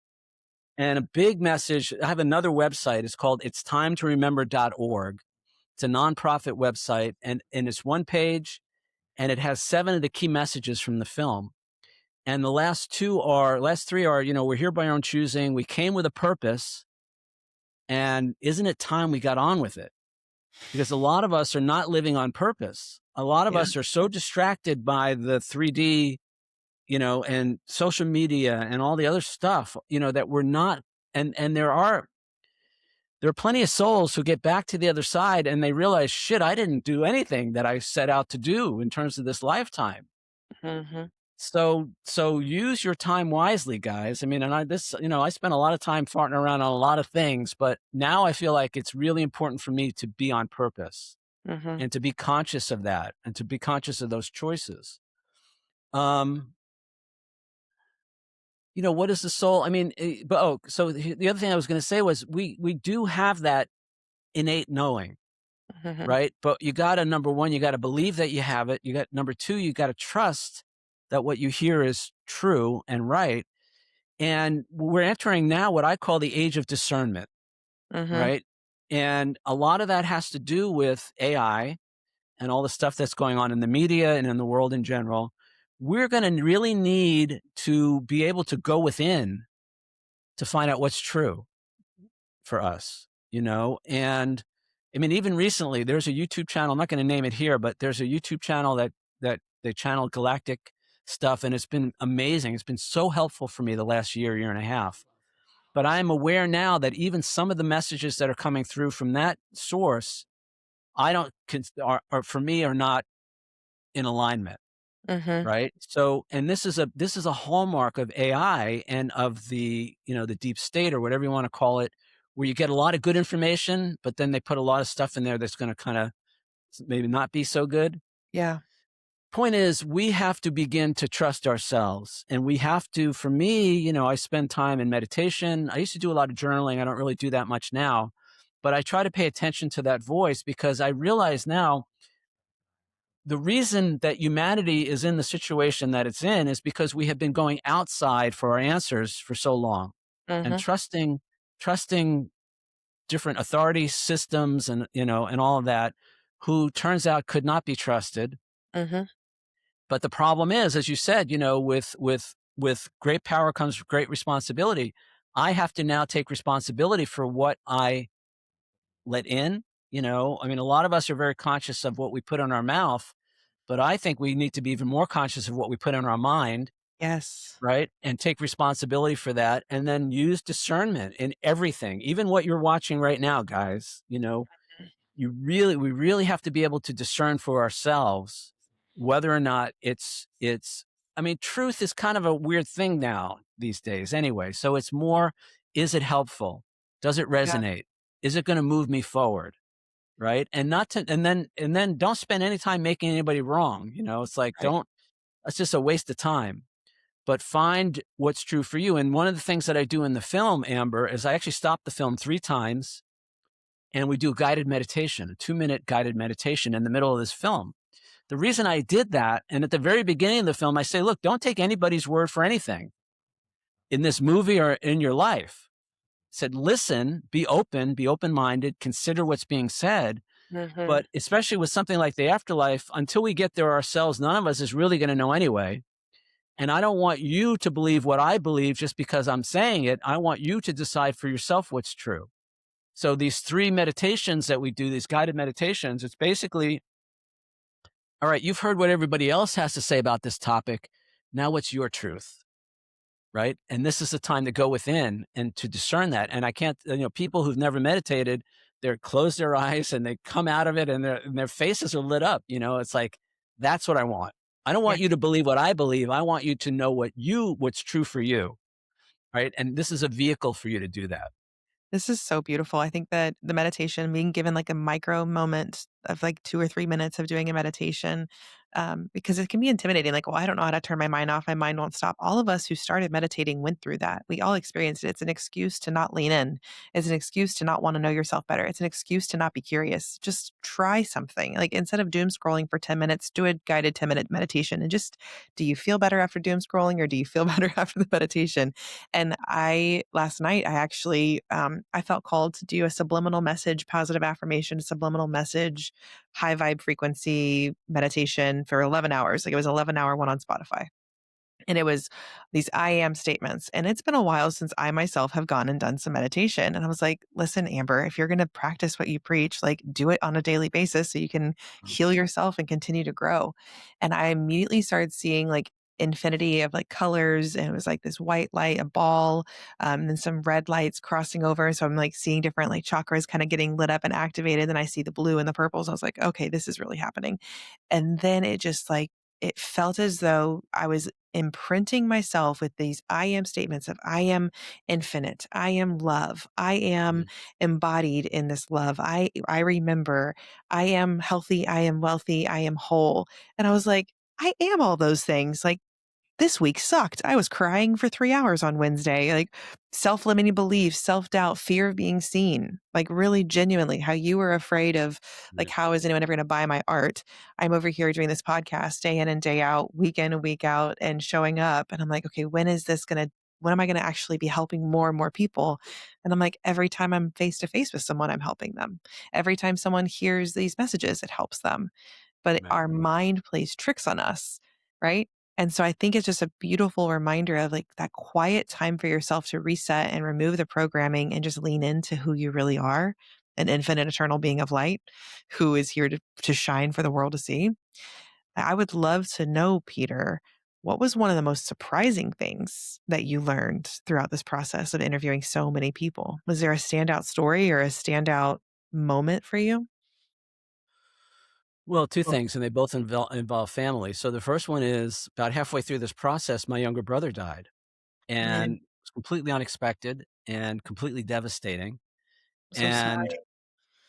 And a big message, I have another website. It's called itstimetoremember.org. It's a nonprofit website, and it's one page, and it has 7 of the key messages from the film. And the last three are, we're here by our own choosing. We came with a purpose. And isn't it time we got on with it? Because a lot of us are not living on purpose. A lot of Yeah. us are so distracted by the 3D, and social media and all the other stuff, that we're not. And there are plenty of souls who get back to the other side and they realize, shit, I didn't do anything that I set out to do in terms of this lifetime. Mhm. So use your time wisely, guys. I mean, and I spent a lot of time farting around on a lot of things, but now I feel like it's really important for me to be on purpose Mhm. and to be conscious of that and to be conscious of those choices. What is the soul? I mean, so the other thing I was going to say was we do have that innate knowing, Mhm. right? But you got to, number one, you got to believe that you have it. Number two, you got to trust that what you hear is true and right. And we're entering now what I call the age of discernment, Mhm. right? And a lot of that has to do with AI and all the stuff that's going on in the media and in the world in general. We're going to really need to be able to go within to find out what's true for us, And I mean, even recently, there's a YouTube channel. I'm not going to name it here, but there's a YouTube channel that they channel galactic stuff, and it's been amazing. It's been so helpful for me the last year and a half. But I'm aware now that even some of the messages that are coming through from that source, I don't are for me are not in alignment, Mhm. right? So, and this is a hallmark of AI and of the the deep state or whatever you want to call it, where you get a lot of good information, but then they put a lot of stuff in there that's going to kind of maybe not be so good. Yeah. Point is, we have to begin to trust ourselves, and we have to, for me, I spend time in meditation. I used to do a lot of journaling. I don't really do that much now, but I try to pay attention to that voice because I realize now the reason that humanity is in the situation that it's in is because we have been going outside for our answers for so long and Mhm. trusting different authority systems and all of that, who turns out could not be trusted. Mhm. But the problem is, as you said, with great power comes great responsibility. I have to now take responsibility for what I let in. I mean, a lot of us are very conscious of what we put in our mouth, but I think we need to be even more conscious of what we put in our mind, Yes. right? And take responsibility for that, and then use discernment in everything, even what you're watching right now, guys. We really have to be able to discern for ourselves whether or not it's I mean, truth is kind of a weird thing now these days anyway. So it's more, is it helpful? Does it Yeah. resonate? Is it going to move me forward? Right. And not to, and then don't spend any time making anybody wrong. It's like, Right. that's just a waste of time. But find what's true for you. And one of the things that I do in the film, Amber, is I actually stop the film 3 times and we do a guided meditation, a 2-minute guided meditation in the middle of this film. The reason I did that, and at the very beginning of the film, I say, look, don't take anybody's word for anything. in this movie or in your life. Said, listen, be open-minded, consider what's being said. Mhm. But especially with something like the afterlife, until we get there ourselves, none of us is really going to know anyway. And I don't want you to believe what I believe just because I'm saying it. I want you to decide for yourself what's true. So these 3 meditations that we do, these guided meditations, it's basically, all right, you've heard what everybody else has to say about this topic. Now what's your truth? Right. And this is the time to go within and to discern that. And I can't, people who've never meditated, they're close their eyes and they come out of it and their faces are lit up. It's like, that's what I want. I don't want you to believe what I believe. I want you to know what's true for you. Right. And this is a vehicle for you to do that. This is so beautiful. I think that the meditation, being given like a micro moment of like 2 or 3 minutes of doing a meditation, because it can be intimidating. Like, well, I don't know how to turn my mind off. My mind won't stop. All of us who started meditating went through that. We all experienced it. It's an excuse to not lean in. It's an excuse to not want to know yourself better. It's an excuse to not be curious. Just try something. Like instead of doom scrolling for 10 minutes, do a guided 10-minute meditation and just, do you feel better after doom scrolling or do you feel better after the meditation? And last night, I actually, I felt called to do a subliminal message, positive affirmation, subliminal message, high vibe frequency meditation for 11 hours. Like it was 11-hour one on Spotify. And it was these I am statements. And it's been a while since I myself have gone and done some meditation. And I was like, listen, Amber, if you're going to practice what you preach, like do it on a daily basis so you can heal yourself and continue to grow. And I immediately started seeing like infinity of like colors. And it was like this white light, a ball, and then some red lights crossing over. So I'm like seeing different like chakras kind of getting lit up and activated. Then I see the blue and the purples. I was like, okay, this is really happening. And then it just like, it felt as though I was imprinting myself with these I am statements of I am infinite, I am love, I am embodied in this love, I remember, I am healthy, I am wealthy, I am whole. And I was like, I am all those things. Like this week sucked. I was crying for 3 hours on Wednesday, like self-limiting beliefs, self-doubt, fear of being seen, like really genuinely how you were afraid of, like, how is anyone ever going to buy my art? I'm over here doing this podcast day in and day out, week in and week out and showing up. And I'm like, okay, when am I going to actually be helping more and more people? And I'm like, every time I'm face to face with someone, I'm helping them. Every time someone hears these messages, it helps them. But our mind plays tricks on us, right? And so I think it's just a beautiful reminder of like that quiet time for yourself to reset and remove the programming and just lean into who you really are, an infinite eternal being of light who is here to shine for the world to see. I would love to know, Peter, what was one of the most surprising things that you learned throughout this process of interviewing so many people? Was there a standout story or a standout moment for you? Well, 2 things, and they both involve family. So the first one is about halfway through this process, my younger brother died, and Man, it was completely unexpected and completely devastating. so And sorry.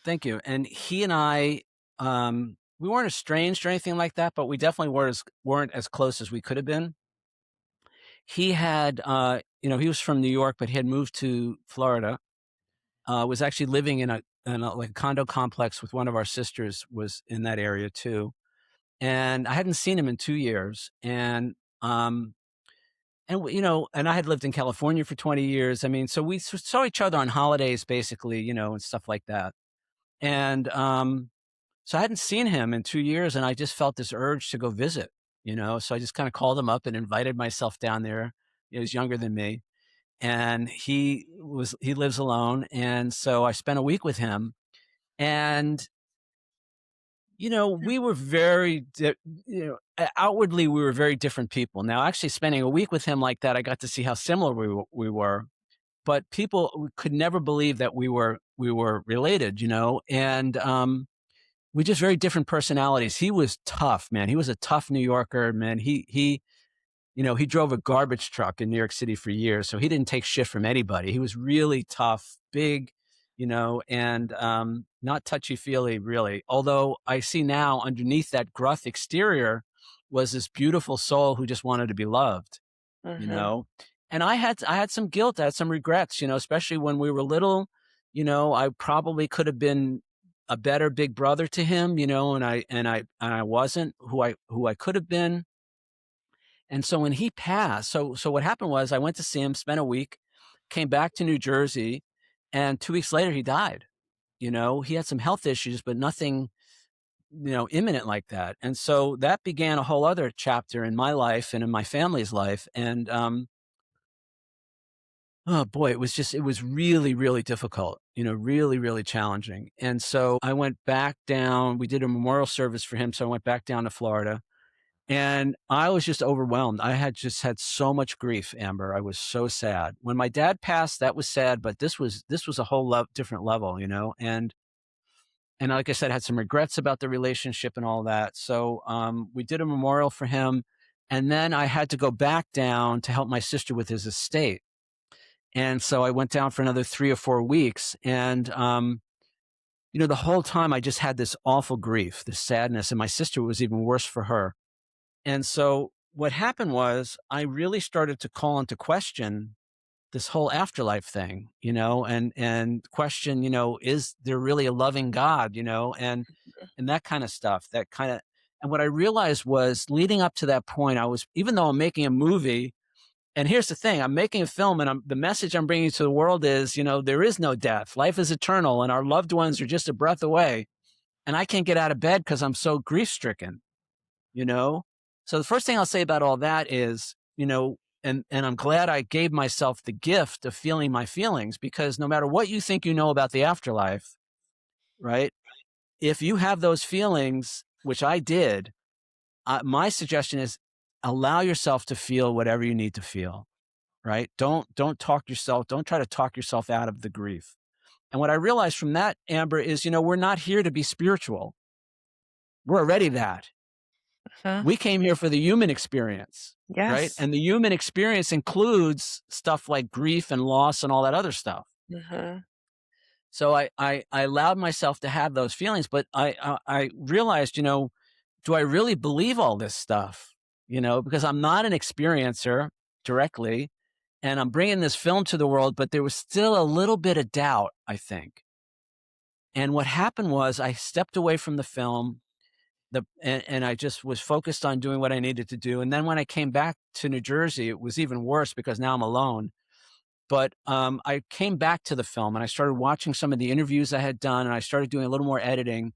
thank you. And he and I, we weren't estranged or anything like that, but we definitely weren't as close as we could have been. He had, he was from New York, but he had moved to Florida. Was actually living in a like condo complex with one of our sisters was in that area too. And I hadn't seen him in 2 years. And I had lived in California for 20 years. I mean, so we saw each other on holidays basically, and stuff like that. And, so I hadn't seen him in 2 years and I just felt this urge to go visit, so I just kind of called him up and invited myself down there. He was younger than me and he lives alone. And so I spent a week with him and we were outwardly we were very different people. Now, actually spending a week with him like that, I got to see how similar we were, but people could never believe that we were related, and, we just very different personalities. He was tough, man. He was a tough New Yorker, man. He drove a garbage truck in New York City for years, so he didn't take shit from anybody. He was really tough, big, and not touchy-feely, really. Although I see now underneath that gruff exterior was this beautiful soul who just wanted to be loved, you Mhm. know? And I had some guilt, I had some regrets, especially when we were little. I probably could have been a better big brother to him, and I wasn't who I could have been. And so when he passed, so what happened was I went to see him, spent a week, came back to New Jersey, and 2 weeks later he died. He had some health issues, but nothing, imminent like that. And so that began a whole other chapter in my life and in my family's life. And oh boy, it was really, really difficult, really, really challenging. And so I went back down. We did a memorial service for him. So I went back down to Florida. And I was just overwhelmed. I had just had so much grief, Amber. I was so sad. When my dad passed, that was sad, but this was a whole different level, And like I said, I had some regrets about the relationship and all that. So we did a memorial for him, and then I had to go back down to help my sister with his estate. And so I went down for another 3 or 4 weeks, and the whole time I just had this awful grief, this sadness, and my sister was even worse for her. And so what happened was I really started to call into question this whole afterlife thing, and question, is there really a loving God, and that kind of stuff, and what I realized was leading up to that point, even though I'm making a movie, and here's the thing, I'm making a film, and the message I'm bringing to the world is, there is no death. Life is eternal, and our loved ones are just a breath away. And I can't get out of bed because I'm so grief stricken. So the first thing I'll say about all that is, and I'm glad I gave myself the gift of feeling my feelings, because no matter what you think about the afterlife, right? If you have those feelings, which I did, my suggestion is allow yourself to feel whatever you need to feel, right? Don't try to talk yourself out of the grief. And what I realized from that, Amber, is, we're not here to be spiritual. We're already that. We came here for the human experience, right? Yes. And the human experience includes stuff like grief and loss and all that other stuff. So I allowed myself to have those feelings, but I realized, do I really believe all this stuff? Because I'm not an experiencer directly, and I'm bringing this film to the world, but there was still a little bit of doubt, I think. And what happened was I stepped away from the film. And I just was focused on doing what I needed to do. And then when I came back to New Jersey, it was even worse because now I'm alone. But I came back to the film and I started watching some of the interviews I had done, and I started doing a little more editing,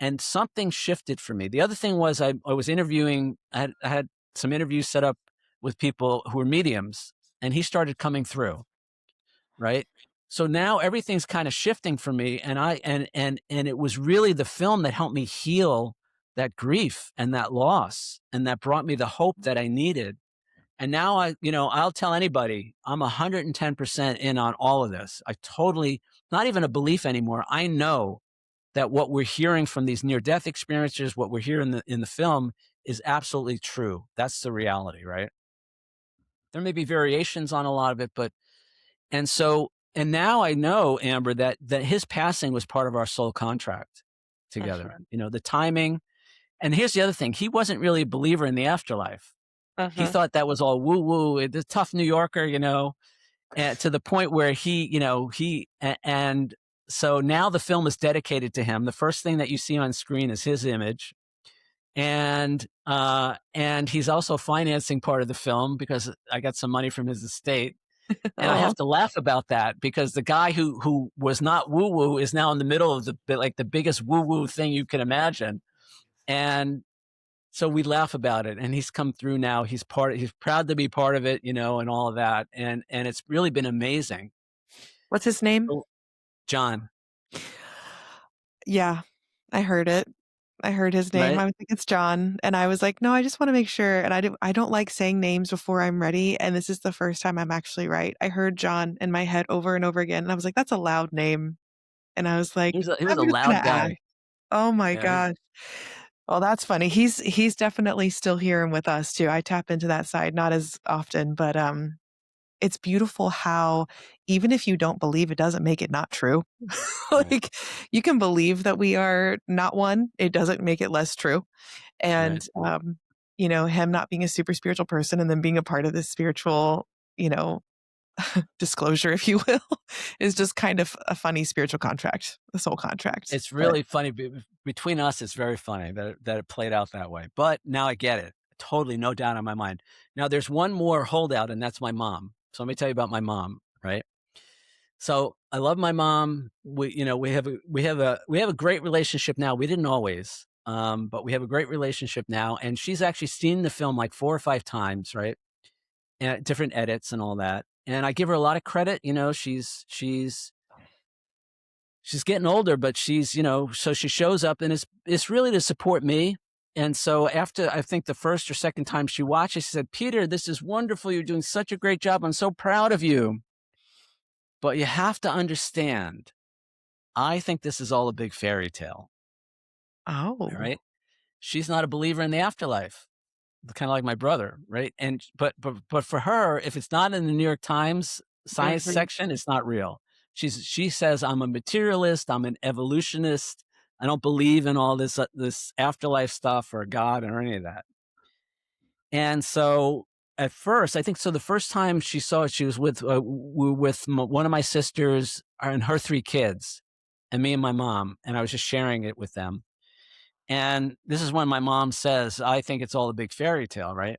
and something shifted for me. The other thing was I was interviewing, I had some interviews set up with people who were mediums, and he started coming through, right? So now everything's kind of shifting for me, and it was really the film that helped me heal that grief and that loss, and that brought me the hope that I needed. And now I'll tell anybody, I'm 110% in on all of this. Not even a belief anymore. I know that what we're hearing from these near-death experiences, what we're hearing in the film, is absolutely true. That's the reality, right? There may be variations on a lot of it, and now I know, Amber, that his passing was part of our soul contract together. The timing. And here's the other thing. He wasn't really a believer in the afterlife. He thought that was all woo-woo, the tough New Yorker, to the point where and so now the film is dedicated to him. The first thing that you see on screen is his image. And he's also financing part of the film because I got some money from his estate. And I have to laugh about that because the guy who was not woo-woo is now in the middle of the biggest woo-woo thing you can imagine. And so we laugh about it, and he's come through now. He's proud to be part of it, and all of that. And it's really been amazing. What's his name? John. Yeah, I heard it. I heard his name. Right? I think it's John. And I was like, no, I just want to make sure. And I don't like saying names before I'm ready. And this is the first time I'm actually right. I heard John in my head over and over again. And I was like, that's a loud name. And I was like, He was a I'm just loud gonna guy. ask. Oh my Yeah, gosh. Well, that's funny. He's definitely still here and with us too. I tap into that side, not as often, but it's beautiful how even if you don't believe, it doesn't make it not true. Like you can believe that we are not one. It doesn't make it less true. And him not being a super spiritual person and then being a part of this spiritual, disclosure, if you will, is just kind of a funny spiritual contract, the soul contract. It's really funny. Between us, it's very funny that it played out that way. But now I get it. I totally no doubt in my mind. Now there's one more holdout, and that's my mom. So let me tell you about my mom, right? So I love my mom. We have a great relationship now. We didn't always, but we have a great relationship now. And she's actually seen the film like 4 or 5 times, right? And different edits and all that. And I give her a lot of credit. She's getting older, but so she shows up, and it's really to support me. And so after, I think the first or second time she watched it, she said, "Peter, this is wonderful. You're doing such a great job. I'm so proud of you. But you have to understand, I think this is all a big fairy tale." Oh. All right. She's not a believer in the afterlife, kind of like my brother, right? And but for her, if it's not in the New York Times science Mhm. section, it's not real. She says, "I'm a materialist. I'm an evolutionist. I don't believe in all this afterlife stuff or God or any of that." And so at first, I think so. The first time she saw it, she was with one of my sisters and her 3 kids, and me and my mom, and I was just sharing it with them. And this is when my mom says, "I think it's all a big fairy tale, right?"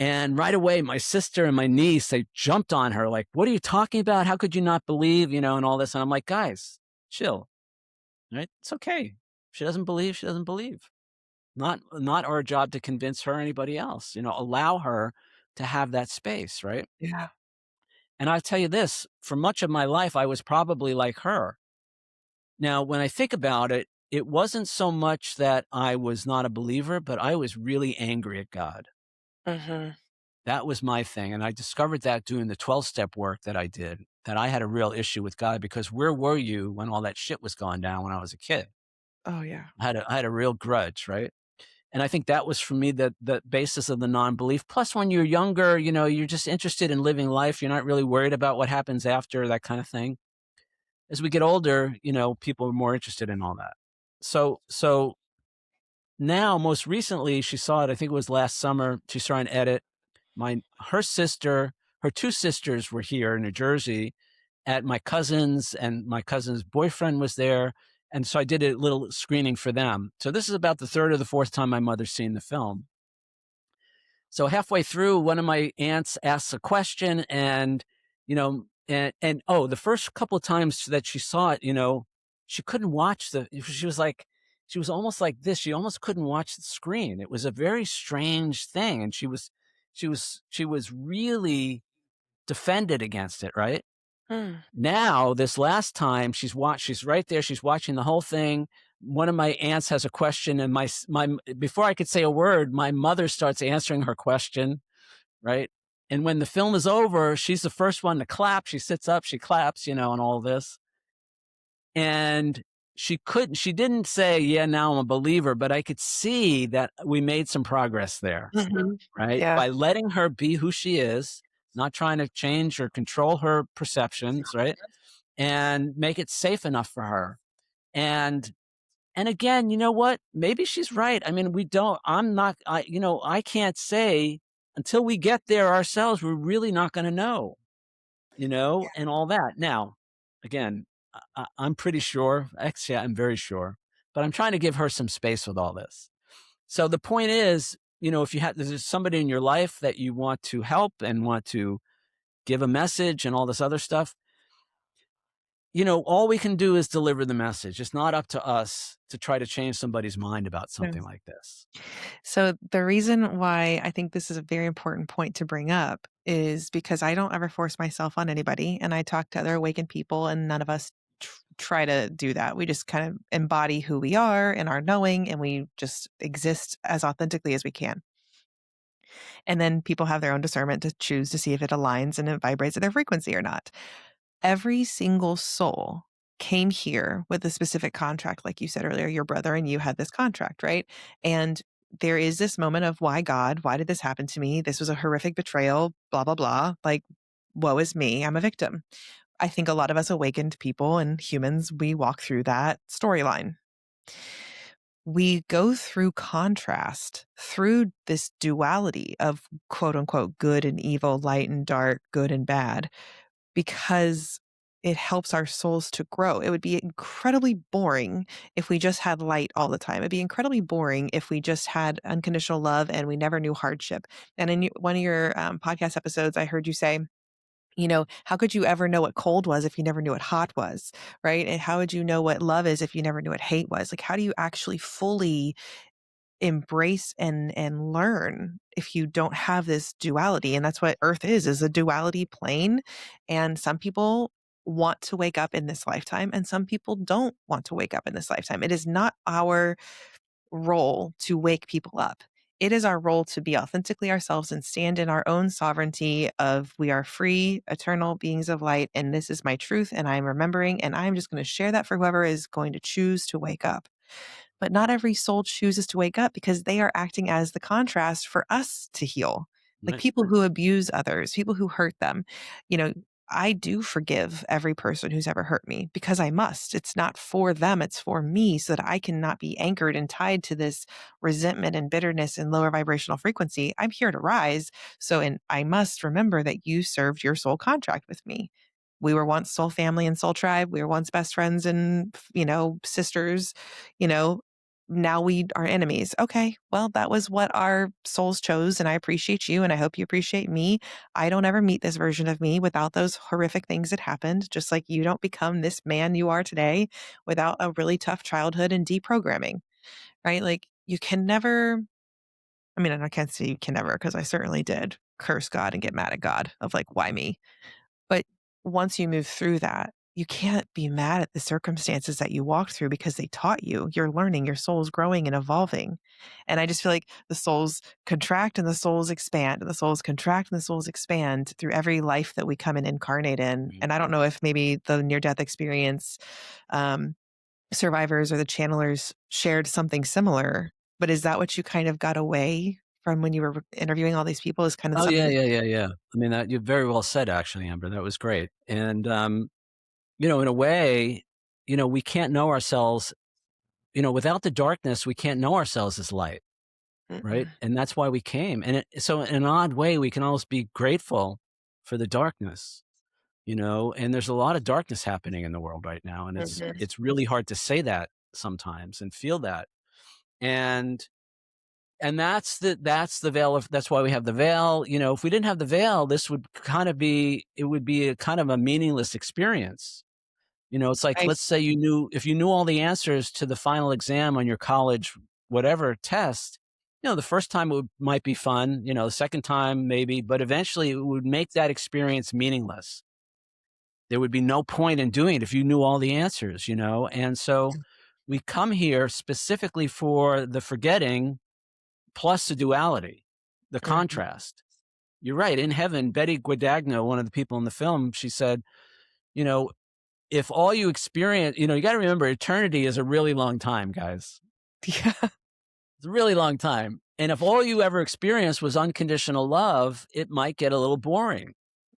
And right away, my sister and my niece, they jumped on her like, "What are you talking about? How could you not believe?" And all this. And I'm like, "Guys, chill, right? It's okay. She doesn't believe. She doesn't believe. Not our job to convince her or anybody else. Allow her to have that space, right?" Yeah. And I'll tell you this: for much of my life, I was probably like her. Now, when I think about it, it wasn't so much that I was not a believer, but I was really angry at God. Mhm. That was my thing. And I discovered that doing the 12-step work that I did, that I had a real issue with God, because where were you when all that shit was going down when I was a kid? Oh, yeah. I had a real grudge, right? And I think that was for me the basis of the non-belief. Plus, when you're younger, you're just interested in living life. You're not really worried about what happens after, that kind of thing. As we get older, people are more interested in all that. So now, most recently, she saw it. I think it was last summer. She saw an edit. Her 2 sisters were here in New Jersey at my cousin's, and my cousin's boyfriend was there. And so I did a little screening for them. So this is about the 3rd or the 4th time my mother's seen the film. So halfway through, one of my aunts asks a question, and the first couple of times that she saw it, she couldn't watch she was almost like this. She almost couldn't watch the screen. It was a very strange thing, and she was really defended against it, right? Mm. Now, this last time she's right there. She's watching the whole thing. One of my aunts has a question, and before I could say a word, my mother starts answering her question, right? And when the film is over, she's the first one to clap. She sits up, she claps, and all this. And she didn't say, "Yeah, now I'm a believer," but I could see that we made some progress there, Mhm. right? Yeah. By letting her be who she is, not trying to change or control her perceptions, right? And make it safe enough for her. And again, you know what? Maybe she's right. I mean, I can't say until we get there ourselves, we're really not going to know, and all that. Now, again, I'm pretty sure, actually, I'm very sure, but I'm trying to give her some space with all this. So the point is, if there's somebody in your life that you want to help and want to give a message and all this other stuff, all we can do is deliver the message. It's not up to us to try to change somebody's mind about something like this. So the reason why I think this is a very important point to bring up is because I don't ever force myself on anybody, and I talk to other awakened people, and none of us try to do that. We just kind of embody who we are and our knowing, and we just exist as authentically as we can. And then people have their own discernment to choose to see if it aligns and it vibrates at their frequency or not. Every single soul came here with a specific contract. Like you said earlier, your brother and you had this contract, right? And there is this moment of, why God? Why did this happen to me? This was a horrific betrayal, blah, blah, blah. Like, woe is me. I'm a victim. I think a lot of us awakened people and humans, we walk through that storyline. We go through contrast, through this duality of quote unquote good and evil, light and dark, good and bad, because it helps our souls to grow. It would be incredibly boring if we just had light all the time. It'd be incredibly boring if we just had unconditional love and we never knew hardship. And in one of your podcast episodes, I heard you say, how could you ever know what cold was if you never knew what hot was, right? And how would you know what love is if you never knew what hate was? Like, how do you actually fully embrace and learn if you don't have this duality? And that's what Earth is a duality plane. And some people want to wake up in this lifetime and some people don't want to wake up in this lifetime. It is not our role to wake people up. It is our role to be authentically ourselves and stand in our own sovereignty of we are free, eternal beings of light, and this is my truth, and I'm remembering, and I'm just going to share that for whoever is going to choose to wake up. But not every soul chooses to wake up because they are acting as the contrast for us to heal. Like Right. people who abuse others, people who hurt them. I do forgive every person who's ever hurt me because I must. It's not for them, it's for me so that I cannot be anchored and tied to this resentment and bitterness and lower vibrational frequency. I'm here to rise. And I must remember that you served your soul contract with me. We were once soul family and soul tribe. We were once best friends and, sisters, you know, now we are enemies. Okay, well, that was what our souls chose, and I appreciate you, and I hope you appreciate me. I don't ever meet this version of me without those horrific things that happened, just like you don't become this man you are today without a really tough childhood and deprogramming, right? Like, you can never, and I can't say you can never, because I certainly did curse God and get mad at God of like, why me? But once you move through that, you can't be mad at the circumstances that you walked through because they taught you. You're learning, your soul's growing and evolving. And I just feel like the souls contract and the souls expand, and the souls contract and the souls expand through every life that we come and incarnate in. And I don't know if maybe the near death experience um, survivors or the channelers shared something similar, but is that what you kind of got away from when you were interviewing all these people? Is kind of Oh, something yeah. That you very well said, actually, Amber. That was great. And, in a way, we can't know ourselves, without the darkness, we can't know ourselves as light, right? Mm-mm. And that's why we came. And so in an odd way, we can almost be grateful for the darkness, and there's a lot of darkness happening in the world right now. And Mhm. it's really hard to say that sometimes and feel that. And that's the veil that's why we have the veil. If we didn't have the veil, this would it would be a kind of a meaningless experience. It's like, Right. let's say if you knew all the answers to the final exam on your college, whatever test, the first time might be fun, the second time maybe, but eventually it would make that experience meaningless. There would be no point in doing it if you knew all the answers, And so we come here specifically for the forgetting plus the duality, the Mhm. contrast. You're right. In heaven, Betty Guadagno, one of the people in the film, she said, you know, if all you experience, you got to remember eternity is a really long time, guys. Yeah. It's a really long time. And if all you ever experienced was unconditional love, it might get a little boring.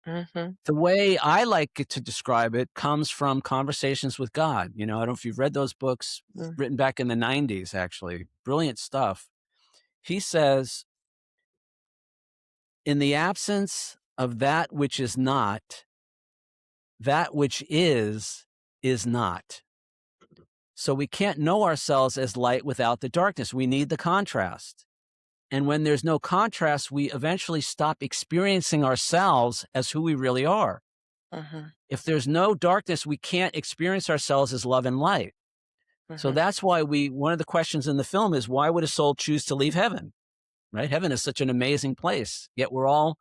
Mhm. The way I like it to describe it comes from Conversations with God. I don't know if you've read those books Mm. written back in the 90s, actually. Brilliant stuff. He says, in the absence of that which is not, that which is not. So we can't know ourselves as light without the darkness. We need the contrast. And when there's no contrast, we eventually stop experiencing ourselves as who we really are. Mhm. If there's no darkness, we can't experience ourselves as love and light. So Mhm. that's why one of the questions in the film is, why would a soul choose to leave heaven? Right? Heaven is such an amazing place. Yet we're all,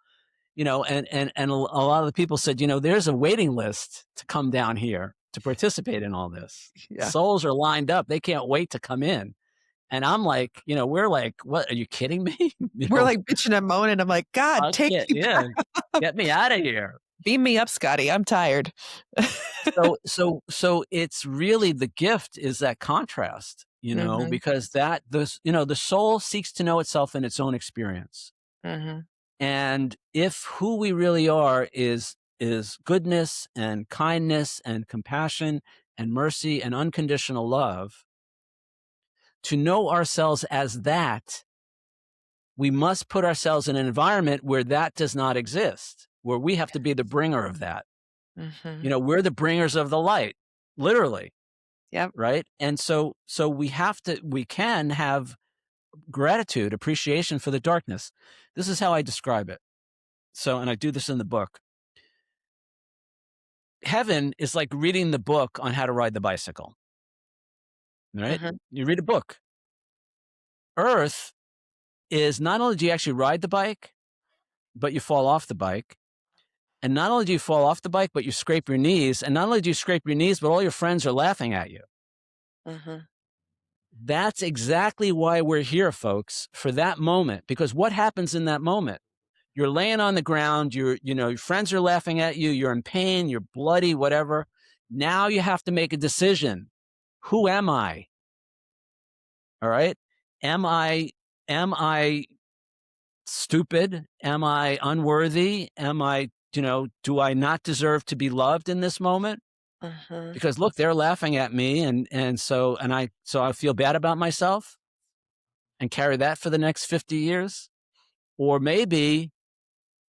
and a lot of the people said, there's a waiting list to come down here to participate in all this. Yeah. Souls are lined up. They can't wait to come in. And I'm like, we're like, what? Are you kidding me? We're like bitching and moaning. I'm like, God, take me Yeah, back. get me out of here. Beam me up, Scotty. I'm tired. So it's really the gift is that contrast, Mhm. because the soul seeks to know itself in its own experience. Mhm. And if who we really are is goodness and kindness and compassion and mercy and unconditional love, to know ourselves as that, we must put ourselves in an environment where that does not exist, where we have to be the bringer of that. Mm-hmm. You know, we're the bringers of the light, literally. Yep. Right. And so we can have gratitude, appreciation for the darkness. This is how I describe it. So, and I do this in the book. Heaven is like reading the book on how to ride the bicycle. Right? Mm-hmm. You read a book. Earth is not only do you actually ride the bike, but you fall off the bike. And not only do you fall off the bike, but you scrape your knees. And not only do you scrape your knees, but all your friends are laughing at you. Mm-hmm. That's exactly why we're here, folks, for that moment. Because what happens in that moment? You're laying on the ground, your friends are laughing at you, you're in pain, you're bloody, whatever. Now you have to make a decision. Who am I? All right? Am I stupid? Am I unworthy? Am I, do I not deserve to be loved in this moment? Mm-hmm. Because look, they're laughing at me so I feel bad about myself and carry that for the next 50 years. Or maybe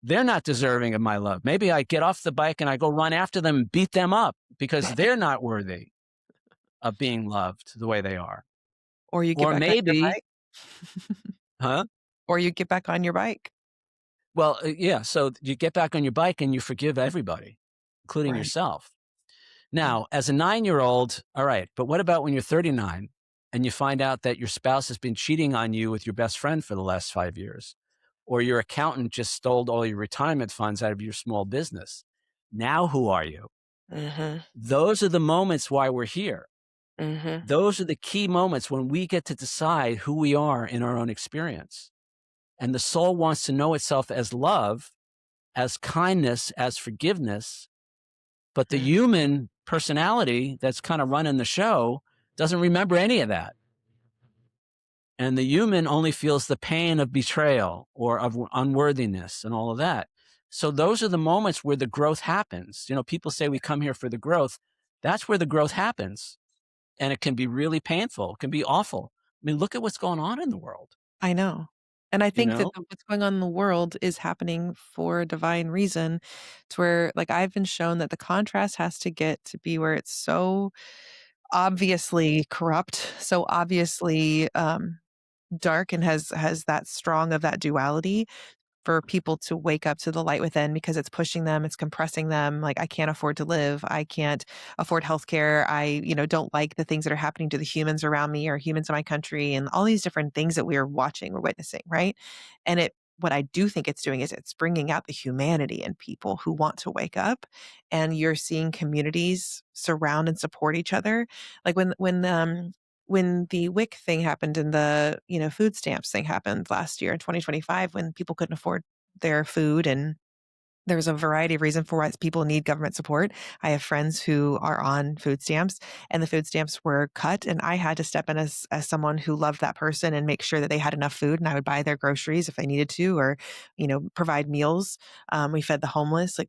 they're not deserving of my love. Maybe I get off the bike and I go run after them and beat them up because they're not worthy of being loved the way they are. Or you get Or back on your maybe, bike. huh? Or you get back on your bike. Well, yeah. So you get back on your bike and you forgive everybody, including Right. yourself. Now, as a 9-year-old, all right, but what about when you're 39 and you find out that your spouse has been cheating on you with your best friend for the last 5 years? Or your accountant just stole all your retirement funds out of your small business? Now who are you? Mm-hmm. Those are the moments why we're here. Mm-hmm. Those are the key moments when we get to decide who we are in our own experience. And the soul wants to know itself as love, as kindness, as forgiveness. But the human personality that's kind of running the show doesn't remember any of that. And the human only feels the pain of betrayal or of unworthiness and all of that. So those are the moments where the growth happens. People say we come here for the growth. That's where the growth happens. And it can be really painful. It can be awful. I mean, look at what's going on in the world. I know. And I You think that know? what's going on in the world is happening for a divine reason, to where, like, I've been shown that the contrast has to get to be where it's so obviously corrupt, so obviously dark, and has that strong of that duality, for people to wake up to the light within, because it's pushing them, it's compressing them. Like, I can't afford to live. I can't afford healthcare. I, don't like the things that are happening to the humans around me or humans in my country, and all these different things that we are watching, we're witnessing, right? And what I do think it's doing is it's bringing out the humanity in people who want to wake up, and you're seeing communities surround and support each other. Like when the WIC thing happened and the, food stamps thing happened last year in 2025, when people couldn't afford their food, and there's a variety of reasons for why people need government support. I have friends who are on food stamps, and the food stamps were cut, and I had to step in as someone who loved that person and make sure that they had enough food, and I would buy their groceries if I needed to, or, provide meals. We fed the homeless. Like,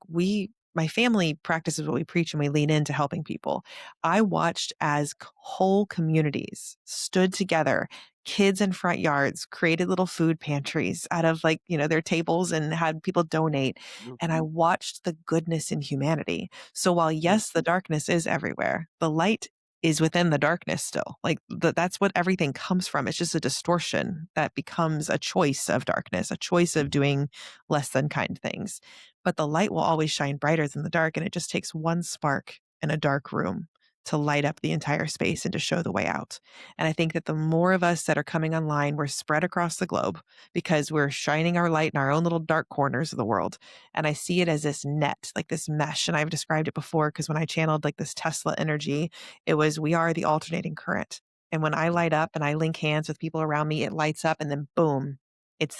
my family practices what we preach, and we lean into helping people. I watched as whole communities stood together. Kids in front yards created little food pantries out of, like, their tables, and had people donate. And I watched the goodness in humanity. So while, yes, the darkness is everywhere, the light is within the darkness still. Like, that's what everything comes from. It's just a distortion that becomes a choice of darkness, a choice of doing less than kind things. But the light will always shine brighter than the dark. And it just takes one spark in a dark room to light up the entire space and to show the way out. And I think that the more of us that are coming online, we're spread across the globe because we're shining our light in our own little dark corners of the world. And I see it as this net, like this mesh. And I've described it before, because when I channeled like this Tesla energy, it was, we are the alternating current. And when I light up and I link hands with people around me, it lights up, and then boom, it's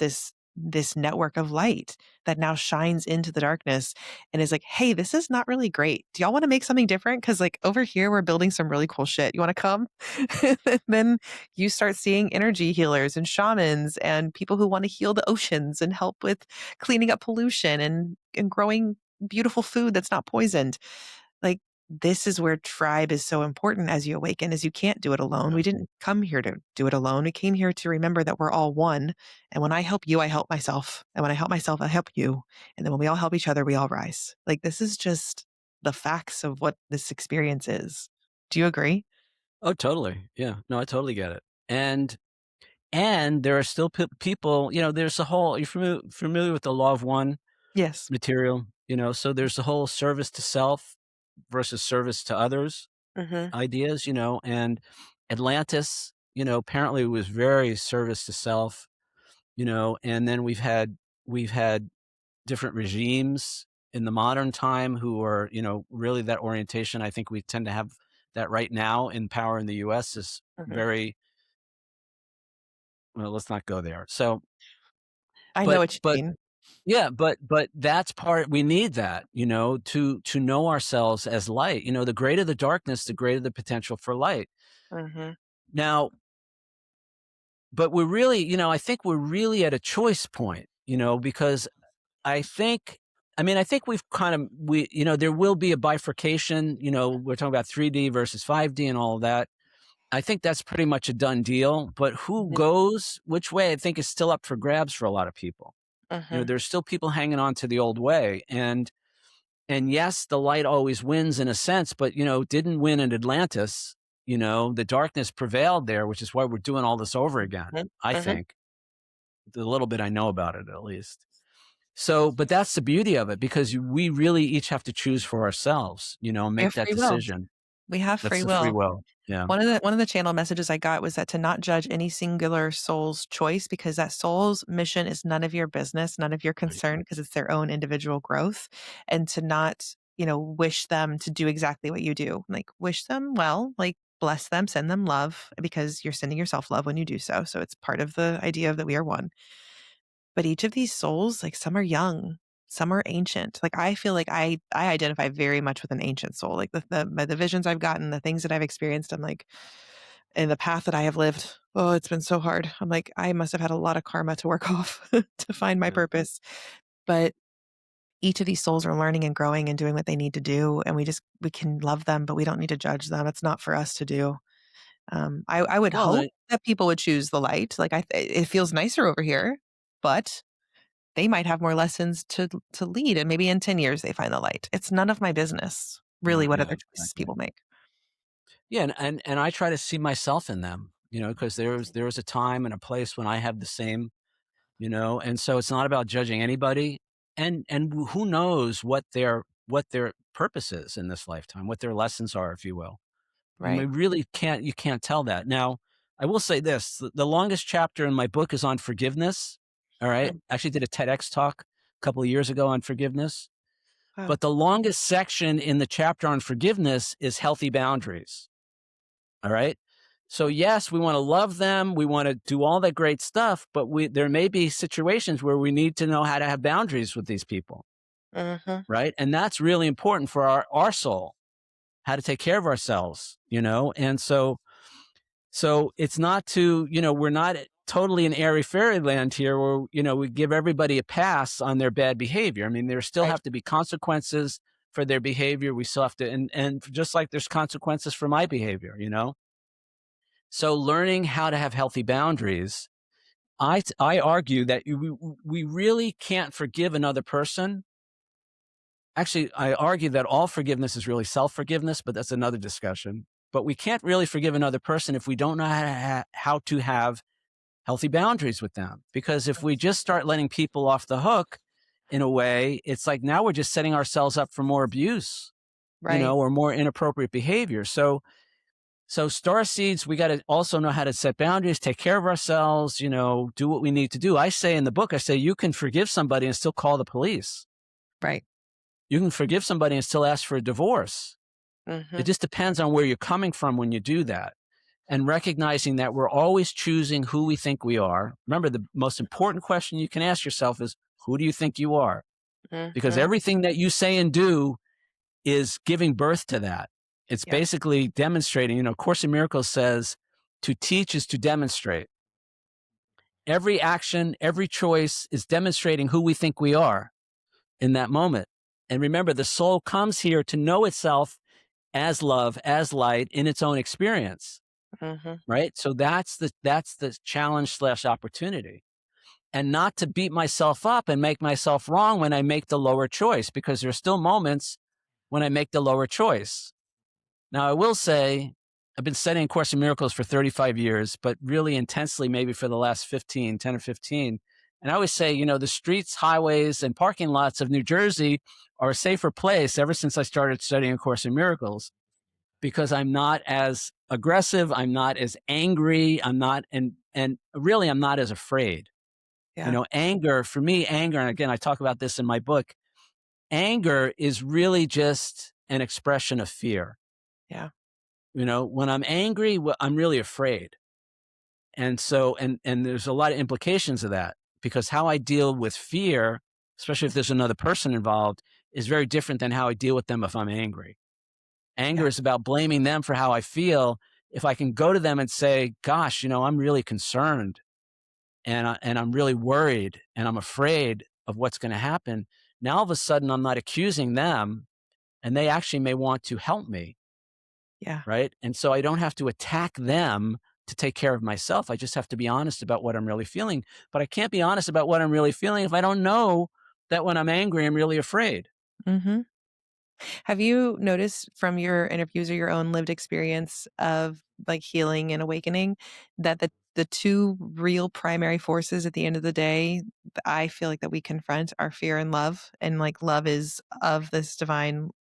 this network of light that now shines into the darkness and is like, hey, this is not really great. Do y'all want to make something different? Because, like, over here, we're building some really cool shit. You want to come? And then you start seeing energy healers and shamans and people who want to heal the oceans and help with cleaning up pollution and growing beautiful food that's not poisoned. Like, this is where tribe is so important as you awaken, is you can't do it alone. We didn't come here to do it alone. We came here to remember that we're all one. And when I help you, I help myself. And when I help myself, I help you. And then when we all help each other, we all rise. Like, this is just the facts of what this experience is. Do you agree? Oh, totally. Yeah. No, I totally get it. And there are still people, there's a whole, you're familiar with the law of one Yes. material, so there's the whole service to self versus service to others Mm-hmm. ideas, and Atlantis, apparently was very service to self, and then we've had different regimes in the modern time who are, really that orientation. I think we tend to have that right now in power in the US is Mm-hmm. very, well, let's not go there. So, I know but, what you but mean. yeah, but that's we need that, to know ourselves as light. The greater the darkness, the greater the potential for light. Mm-hmm. Now, but we're really, I think we're really at a choice point, because I think, I think there will be a bifurcation, we're talking about 3D versus 5D and all of that. I think that's pretty much a done deal, but who goes which way, I think is still up for grabs for a lot of people. Mm-hmm. There's still people hanging on to the old way. And yes, the light always wins in a sense, but, didn't win in Atlantis. The darkness prevailed there, which is why we're doing all this over again, I Mm-hmm. think. The little bit I know about it, at least. So, but that's the beauty of it, because we really each have to choose for ourselves, We make have that free will. decision. We have That's free the free will. will. Yeah. One of the channel messages I got was that to not judge any singular soul's choice, because that soul's mission is none of your business, none of your concern, because it's their own individual growth, and to not, wish them to do exactly what you do. Like, wish them well, like, bless them, send them love, because you're sending yourself love when you do so. So it's part of the idea of that we are one. But each of these souls, like, some are young, some are ancient. Like, I feel like I identify very much with an ancient soul. Like, the visions I've gotten, the things that I've experienced, I'm like, and the path that I have lived, oh, it's been so hard. I'm like, I must have had a lot of karma to work off to find my purpose. But each of these souls are learning and growing and doing what they need to do, and we can love them, but we don't need to judge them. It's not for us to do. I would Well, hope that people would choose the light. Like, it feels nicer over here, but they might have more lessons to lead, and maybe in 10 years they find the light. It's none of my business, really, what yeah, other choices exactly. people make. Yeah, and I try to see myself in them, because there was a time and a place when I have the same, and so it's not about judging anybody, and who knows what their purpose is in this lifetime, what their lessons are, if you will. And we Right. really can't tell that. Now, I will say this, the longest chapter in my book is on forgiveness. All right. Mm. I actually did a TEDx talk a couple of years ago on forgiveness, Wow. but the longest section in the chapter on forgiveness is healthy boundaries. All right. So yes, we want to love them. We want to do all that great stuff, but there may be situations where we need to know how to have boundaries with these people. Mhm. Right. And that's really important for our soul, how to take care of ourselves, and so it's not we're not totally in airy fairyland here where, we give everybody a pass on their bad behavior. I mean, there still Right. have to be consequences for their behavior. We still have to, and just like there's consequences for my behavior, So learning how to have healthy boundaries, I argue that we really can't forgive another person. Actually, I argue that all forgiveness is really self-forgiveness, but that's another discussion. But we can't really forgive another person if we don't know how to have healthy boundaries with them. Because if we just start letting people off the hook, in a way, it's like now we're just setting ourselves up for more abuse, Right. or more inappropriate behavior. So star seeds, we got to also know how to set boundaries, take care of ourselves, do what we need to do. I say in the book, you can forgive somebody and still call the police. Right. You can forgive somebody and still ask for a divorce. It Mhm. just depends on where you're coming from when you do that. And recognizing that we're always choosing who we think we are. Remember, the most important question you can ask yourself is, who do you think you are? Because Mhm. everything that you say and do is giving birth to that. It's Yep. basically demonstrating, Course in Miracles says to teach is to demonstrate. Every action, every choice is demonstrating who we think we are in that moment. And remember, the soul comes here to know itself as love, as light in its own experience, Mhm. right? So that's the challenge/opportunity, and not to beat myself up and make myself wrong when I make the lower choice, because there's still moments when I make the lower choice. Now, I will say I've been studying Course in Miracles for 35 years, but really intensely maybe for the last 10 or 15. And I always say, the streets, highways, and parking lots of New Jersey are a safer place ever since I started studying Course in Miracles, because I'm not as aggressive, I'm not as angry, I'm not, and really I'm not as afraid. Yeah. Anger, for me, and again, I talk about this in my book, anger is really just an expression of fear. Yeah. When I'm angry, I'm really afraid. And so, and there's a lot of implications of that, because how I deal with fear, especially if there's another person involved, is very different than how I deal with them if I'm angry. Anger is about blaming them for how I feel. If I can go to them and say, gosh, I'm really concerned and I'm really worried and I'm afraid of what's going to happen. Now, all of a sudden, I'm not accusing them, and they actually may want to help me. Yeah. Right. And so I don't have to attack them to take care of myself. I just have to be honest about what I'm really feeling. But I can't be honest about what I'm really feeling if I don't know that when I'm angry, I'm really afraid. Mm-hmm. Have you noticed from your interviews or your own lived experience of like healing and awakening that the two real primary forces at the end of the day, I feel like that we confront are fear and love. And like love is of this divine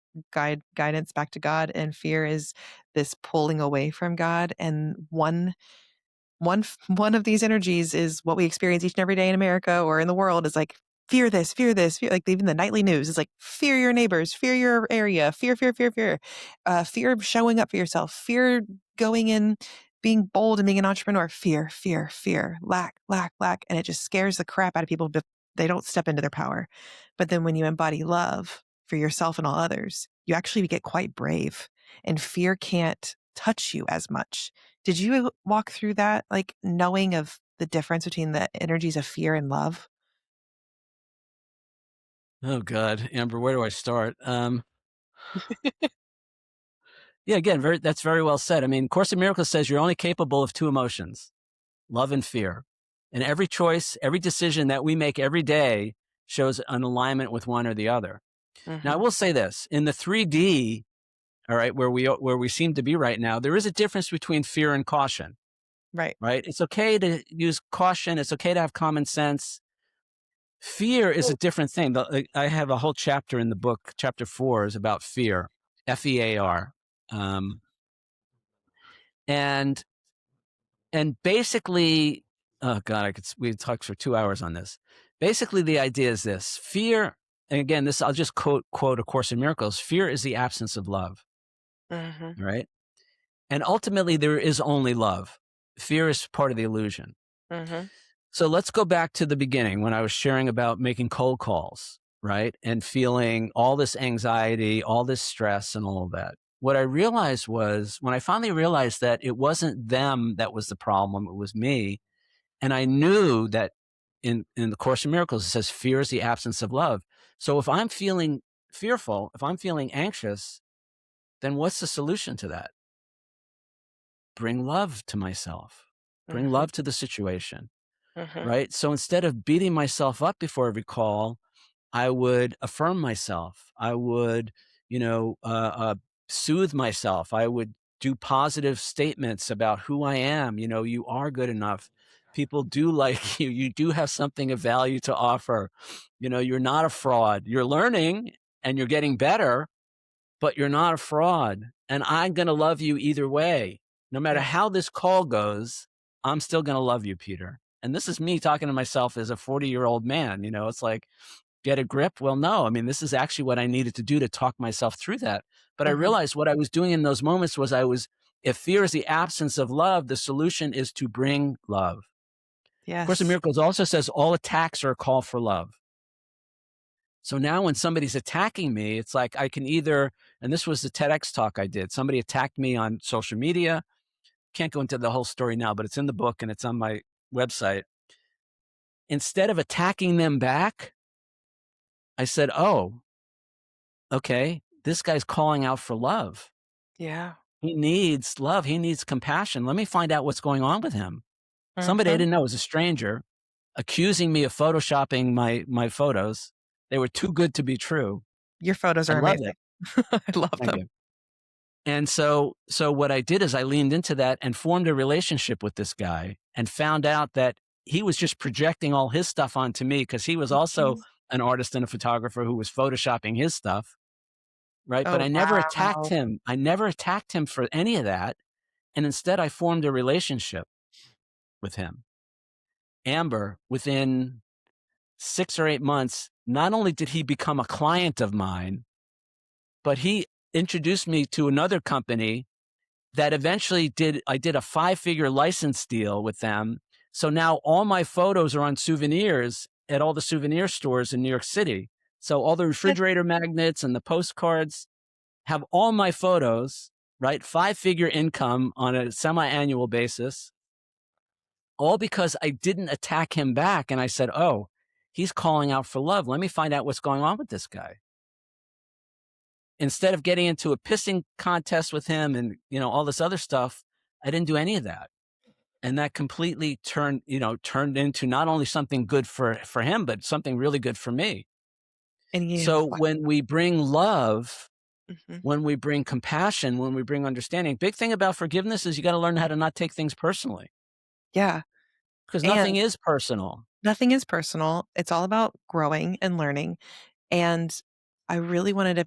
guidance back to God, and fear is this pulling away from God. And one of these energies is what we experience each and every day in America or in the world is like fear this, fear this, fear, like even the nightly news is like fear your neighbors, fear your area, fear, fear, fear, fear, fear of showing up for yourself, fear going in, being bold and being an entrepreneur, fear, fear, fear, lack, lack, lack. And it just scares the crap out of people, but they don't step into their power. But then when you embody love for yourself and all others, you actually get quite brave, and fear can't touch you as much. Did you walk through that, like knowing of the difference between the energies of fear and love? Oh, God, Amber, where do I start? Yeah, again, that's very well said. I mean, Course in Miracles says you're only capable of two emotions, love and fear. And every choice, every decision that we make every day shows an alignment with one or the other. Now, I will say this, in the 3D, all right, where we seem to be right now, there is a difference between fear and caution. Right. Right? It's okay to use caution. It's okay to have common sense. Fear is a different thing. I have a whole chapter in the book. Chapter 4 is about fear, FEAR. And basically, oh God, we talk for 2 hours on this. Basically, the idea is this: fear, and again, I'll just quote A Course in Miracles. Fear is the absence of love. Mm-hmm. Right? And ultimately, there is only love. Fear is part of the illusion. Mm-hmm. So let's go back to the beginning when I was sharing about making cold calls, right? And feeling all this anxiety, all this stress and all of that. What I realized was when I finally realized that it wasn't them that was the problem, it was me. And I knew that in the Course in Miracles, it says fear is the absence of love. So if I'm feeling fearful, if I'm feeling anxious, then what's the solution to that? Bring love to myself, bring love to the situation. Right? So instead of beating myself up before every call, I would affirm myself. I would, soothe myself. I would do positive statements about who I am. You are good enough. People do like you. You do have something of value to offer. You're not a fraud. You're learning and you're getting better, but you're not a fraud. And I'm going to love you either way. No matter how this call goes, I'm still going to love you, Peter. And this is me talking to myself as a 40-year-old man. It's like, get a grip. Well, no, I mean, this is actually what I needed to do to talk myself through that. But I realized what I was doing in those moments was if fear is the absence of love, the solution is to bring love. Yes. Course in Miracles also says all attacks are a call for love. So now when somebody's attacking me, it's like I can either, and this was the TEDx talk I did, somebody attacked me on social media. Can't go into the whole story now, but it's in the book and it's on my website. Instead of attacking them back, I said, oh, okay, this guy's calling out for love. Yeah. He needs love. He needs compassion. Let me find out what's going on with him. Somebody I didn't know was a stranger accusing me of photoshopping my photos. They were too good to be true. Your photos I are love amazing. it. I love Thank them. you. And so what I did is I leaned into that and formed a relationship with this guy and found out that he was just projecting all his stuff onto me because he was also an artist and a photographer who was photoshopping his stuff, right? But Oh, I never attacked wow. him. I never attacked him for any of that. And instead I formed a relationship with him. Amber, within 6 or 8 months, not only did he become a client of mine, but he introduced me to another company that eventually I did a 5-figure license deal with them. So now all my photos are on souvenirs at all the souvenir stores in New York City. So all the refrigerator magnets and the postcards have all my photos, right? 5-figure income on a semi-annual basis, all because I didn't attack him back. And I said, oh, he's calling out for love. Let me find out what's going on with this guy. Instead of getting into a pissing contest with him and, all this other stuff, I didn't do any of that. And that completely turned into not only something good for him, but something really good for me. And So when we bring love, Mhm. when we bring compassion, when we bring understanding, big thing about forgiveness is you got to learn how to not take things personally, Yeah. because nothing And is personal. nothing is personal. It's all about growing and learning. And I really wanted to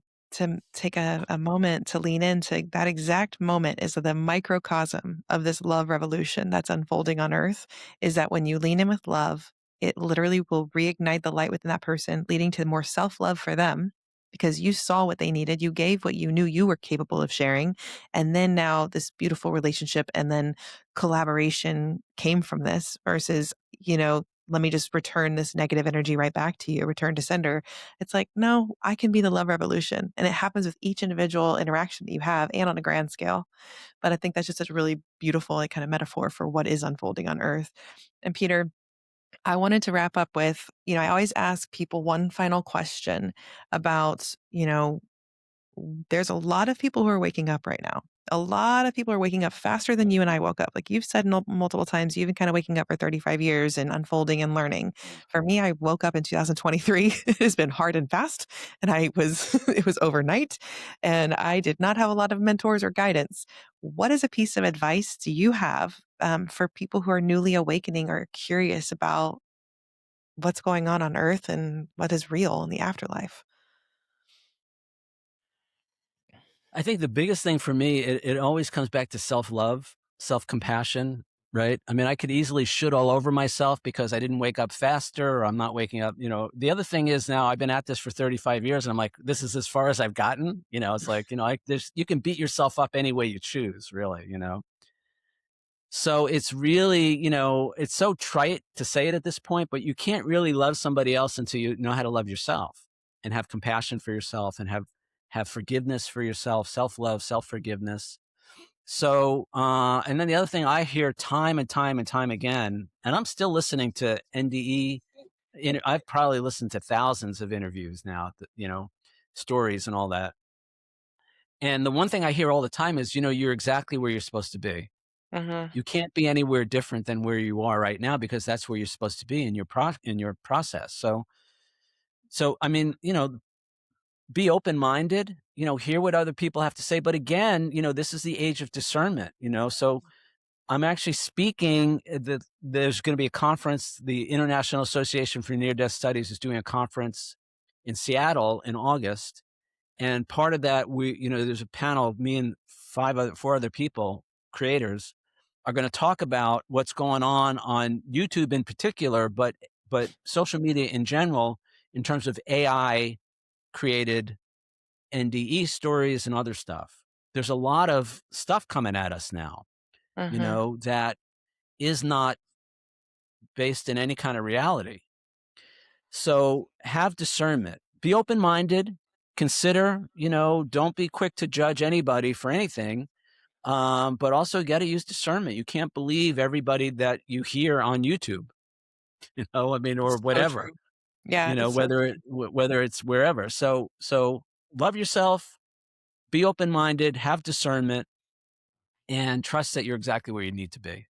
take a moment to lean into that exact moment is the microcosm of this love revolution that's unfolding on earth is that when you lean in with love, it literally will reignite the light within that person, leading to more self-love for them because you saw what they needed. You gave what you knew you were capable of sharing. And then now this beautiful relationship and then collaboration came from this versus, let me just return this negative energy right back to you, return to sender. It's like, no, I can be the love revolution. And it happens with each individual interaction that you have and on a grand scale. But I think that's just such a really beautiful kind of metaphor for what is unfolding on earth. And Peter, I wanted to wrap up with, I always ask people one final question about, there's a lot of people who are waking up right now. A lot of people are waking up faster than you and I woke up. Like you've said multiple times, you've been kind of waking up for 35 years and unfolding and learning. For me, I woke up in 2023. It has been hard and fast. And it was overnight. And I did not have a lot of mentors or guidance. What is a piece of advice do you have for people who are newly awakening or curious about what's going on earth and what is real in the afterlife? I think the biggest thing for me, it always comes back to self-love, self-compassion, right? I mean, I could easily shit all over myself because I didn't wake up faster or I'm not waking up. The other thing is now I've been at this for 35 years and I'm like, this is as far as I've gotten. It's like, you can beat yourself up any way you choose, really. So it's really, it's so trite to say it at this point, but you can't really love somebody else until you know how to love yourself and have compassion for yourself and have forgiveness for yourself, self-love, self-forgiveness. So, and then the other thing I hear time and time and time again, and I'm still listening to NDE. I've probably listened to thousands of interviews now, stories and all that. And the one thing I hear all the time is, you're exactly where you're supposed to be. Mm-hmm. You can't be anywhere different than where you are right now because that's where you're supposed to be in your process. So I mean, be open-minded, hear what other people have to say. But again, this is the age of discernment, so I'm actually speaking there's going to be a conference. The International Association for Near-Death Studies is doing a conference in Seattle in August. And part of that, there's a panel of me and 4 other people, creators, are going to talk about what's going on YouTube in particular, but social media in general, in terms of AI created NDE stories and other stuff. There's a lot of stuff coming at us now, that is not based in any kind of reality. So have discernment, be open-minded, consider, don't be quick to judge anybody for anything. But also you got to use discernment. You can't believe everybody that you hear on YouTube, I mean, or So whatever, true. Yeah, it's so whether whether it's wherever. So love yourself, be open-minded, have discernment, and trust that you're exactly where you need to be.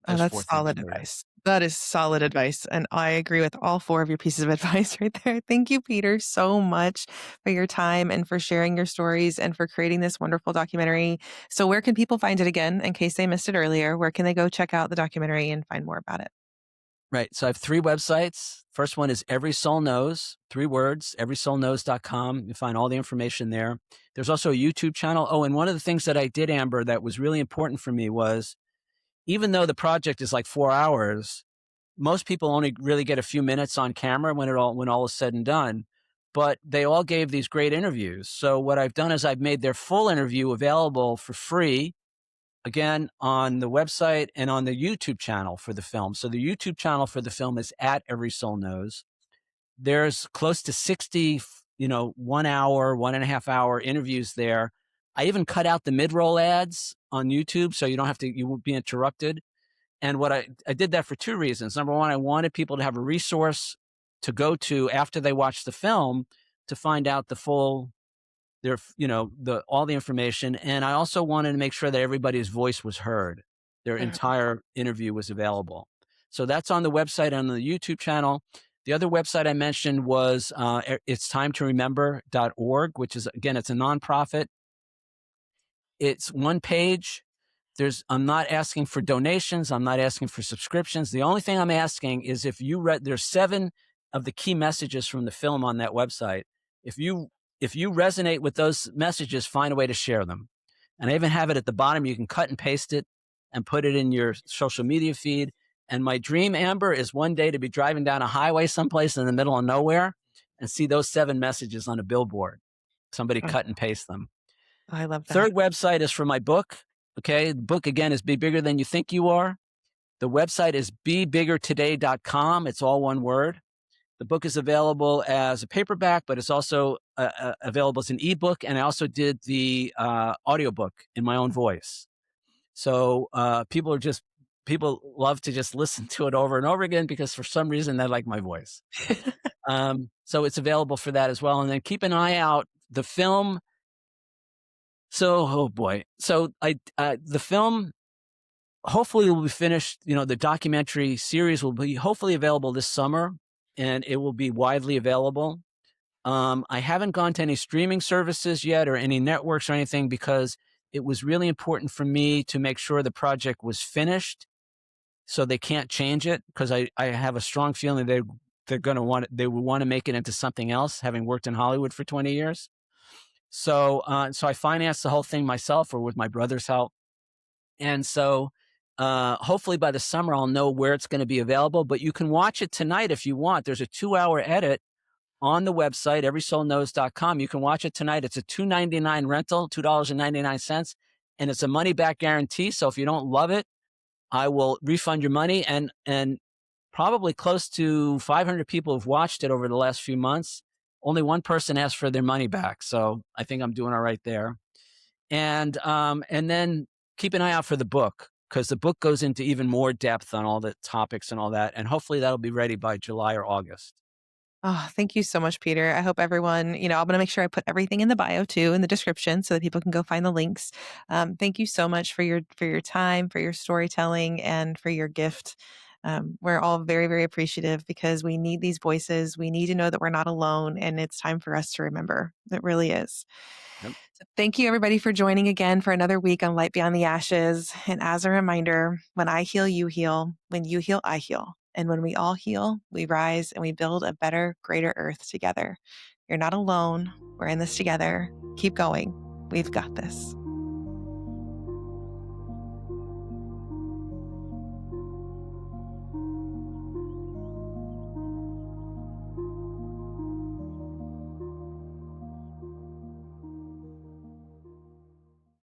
Oh, Those four that's things solid there. advice. That is solid advice. And I agree with all four of your pieces of advice right there. Thank you, Peter, so much for your time and for sharing your stories and for creating this wonderful documentary. So, where can people find it again in case they missed it earlier? Where can they go check out the documentary and find more about it? Right. So I have 3 websites. First one is Every Soul Knows, 3 words, everysoulknows.com. You find all the information there. There's also a YouTube channel. Oh, and one of the things that I did, Amber, that was really important for me was even though the project is like 4 hours, most people only really get a few minutes on camera when all is said and done. But they all gave these great interviews. So what I've done is I've made their full interview available for free, again, on the website and on the YouTube channel for the film. So the YouTube channel for the film is at Every Soul Knows. There's close to 60, 1 hour, 1.5 hour interviews there. I even cut out the mid-roll ads on YouTube so you won't be interrupted. And what I did that for 2 reasons. Number one, I wanted people to have a resource to go to after they watch the film to find out the full all the information. And I also wanted to make sure that everybody's voice was heard. Their entire interview was available. So that's on the website and on the YouTube channel. The other website I mentioned was it's timetoremember.org, which is, again, it's a nonprofit. It's one page. I'm not asking for donations. I'm not asking for subscriptions. The only thing I'm asking is if you read, there's 7 of the key messages from the film on that website. If you resonate with those messages, find a way to share them. And I even have it at the bottom. You can cut and paste it and put it in your social media feed. And my dream, Amber, is one day to be driving down a highway someplace in the middle of nowhere and see those 7 messages on a billboard. Somebody cut and paste them. I love that. Third website is for my book. Okay. The book, again, is Be Bigger Than You Think You Are. The website is bebiggertoday.com. It's all one word. The book is available as a paperback, but it's also available as an ebook. And I also did the audiobook in my own voice. So people love to just listen to it over and over again because for some reason they like my voice. So it's available for that as well. And then keep an eye out. The film. So, oh boy. So the film hopefully will be finished. The documentary series will be hopefully available this summer and it will be widely available. I haven't gone to any streaming services yet or any networks or anything because it was really important for me to make sure the project was finished so they can't change it because I have a strong feeling they would want to make it into something else, having worked in Hollywood for 20 years. So I financed the whole thing myself or with my brother's help. And so hopefully by the summer, I'll know where it's going to be available, but you can watch it tonight if you want. There's a 2-hour edit on the website, everysoulknows.com. You can watch it tonight. It's a $2.99 rental, $2.99, and it's a money back guarantee. So if you don't love it, I will refund your money. And probably close to 500 people have watched it over the last few months. Only one person asked for their money back. So I think I'm doing all right there. And then keep an eye out for the book because the book goes into even more depth on all the topics and all that. And hopefully that'll be ready by July or August. Oh, thank you so much, Peter. I hope everyone, I'm going to make sure I put everything in the bio too, in the description so that people can go find the links. Thank you so much for your time, for your storytelling, and for your gift. We're all very, very appreciative because we need these voices. We need to know that we're not alone, and it's time for us to remember. It really is. Yep. So thank you, everybody, for joining again for another week on Light Beyond the Ashes. And as a reminder, when I heal, you heal. When you heal, I heal. And when we all heal, we rise and we build a better, greater earth together. You're not alone. We're in this together. Keep going. We've got this.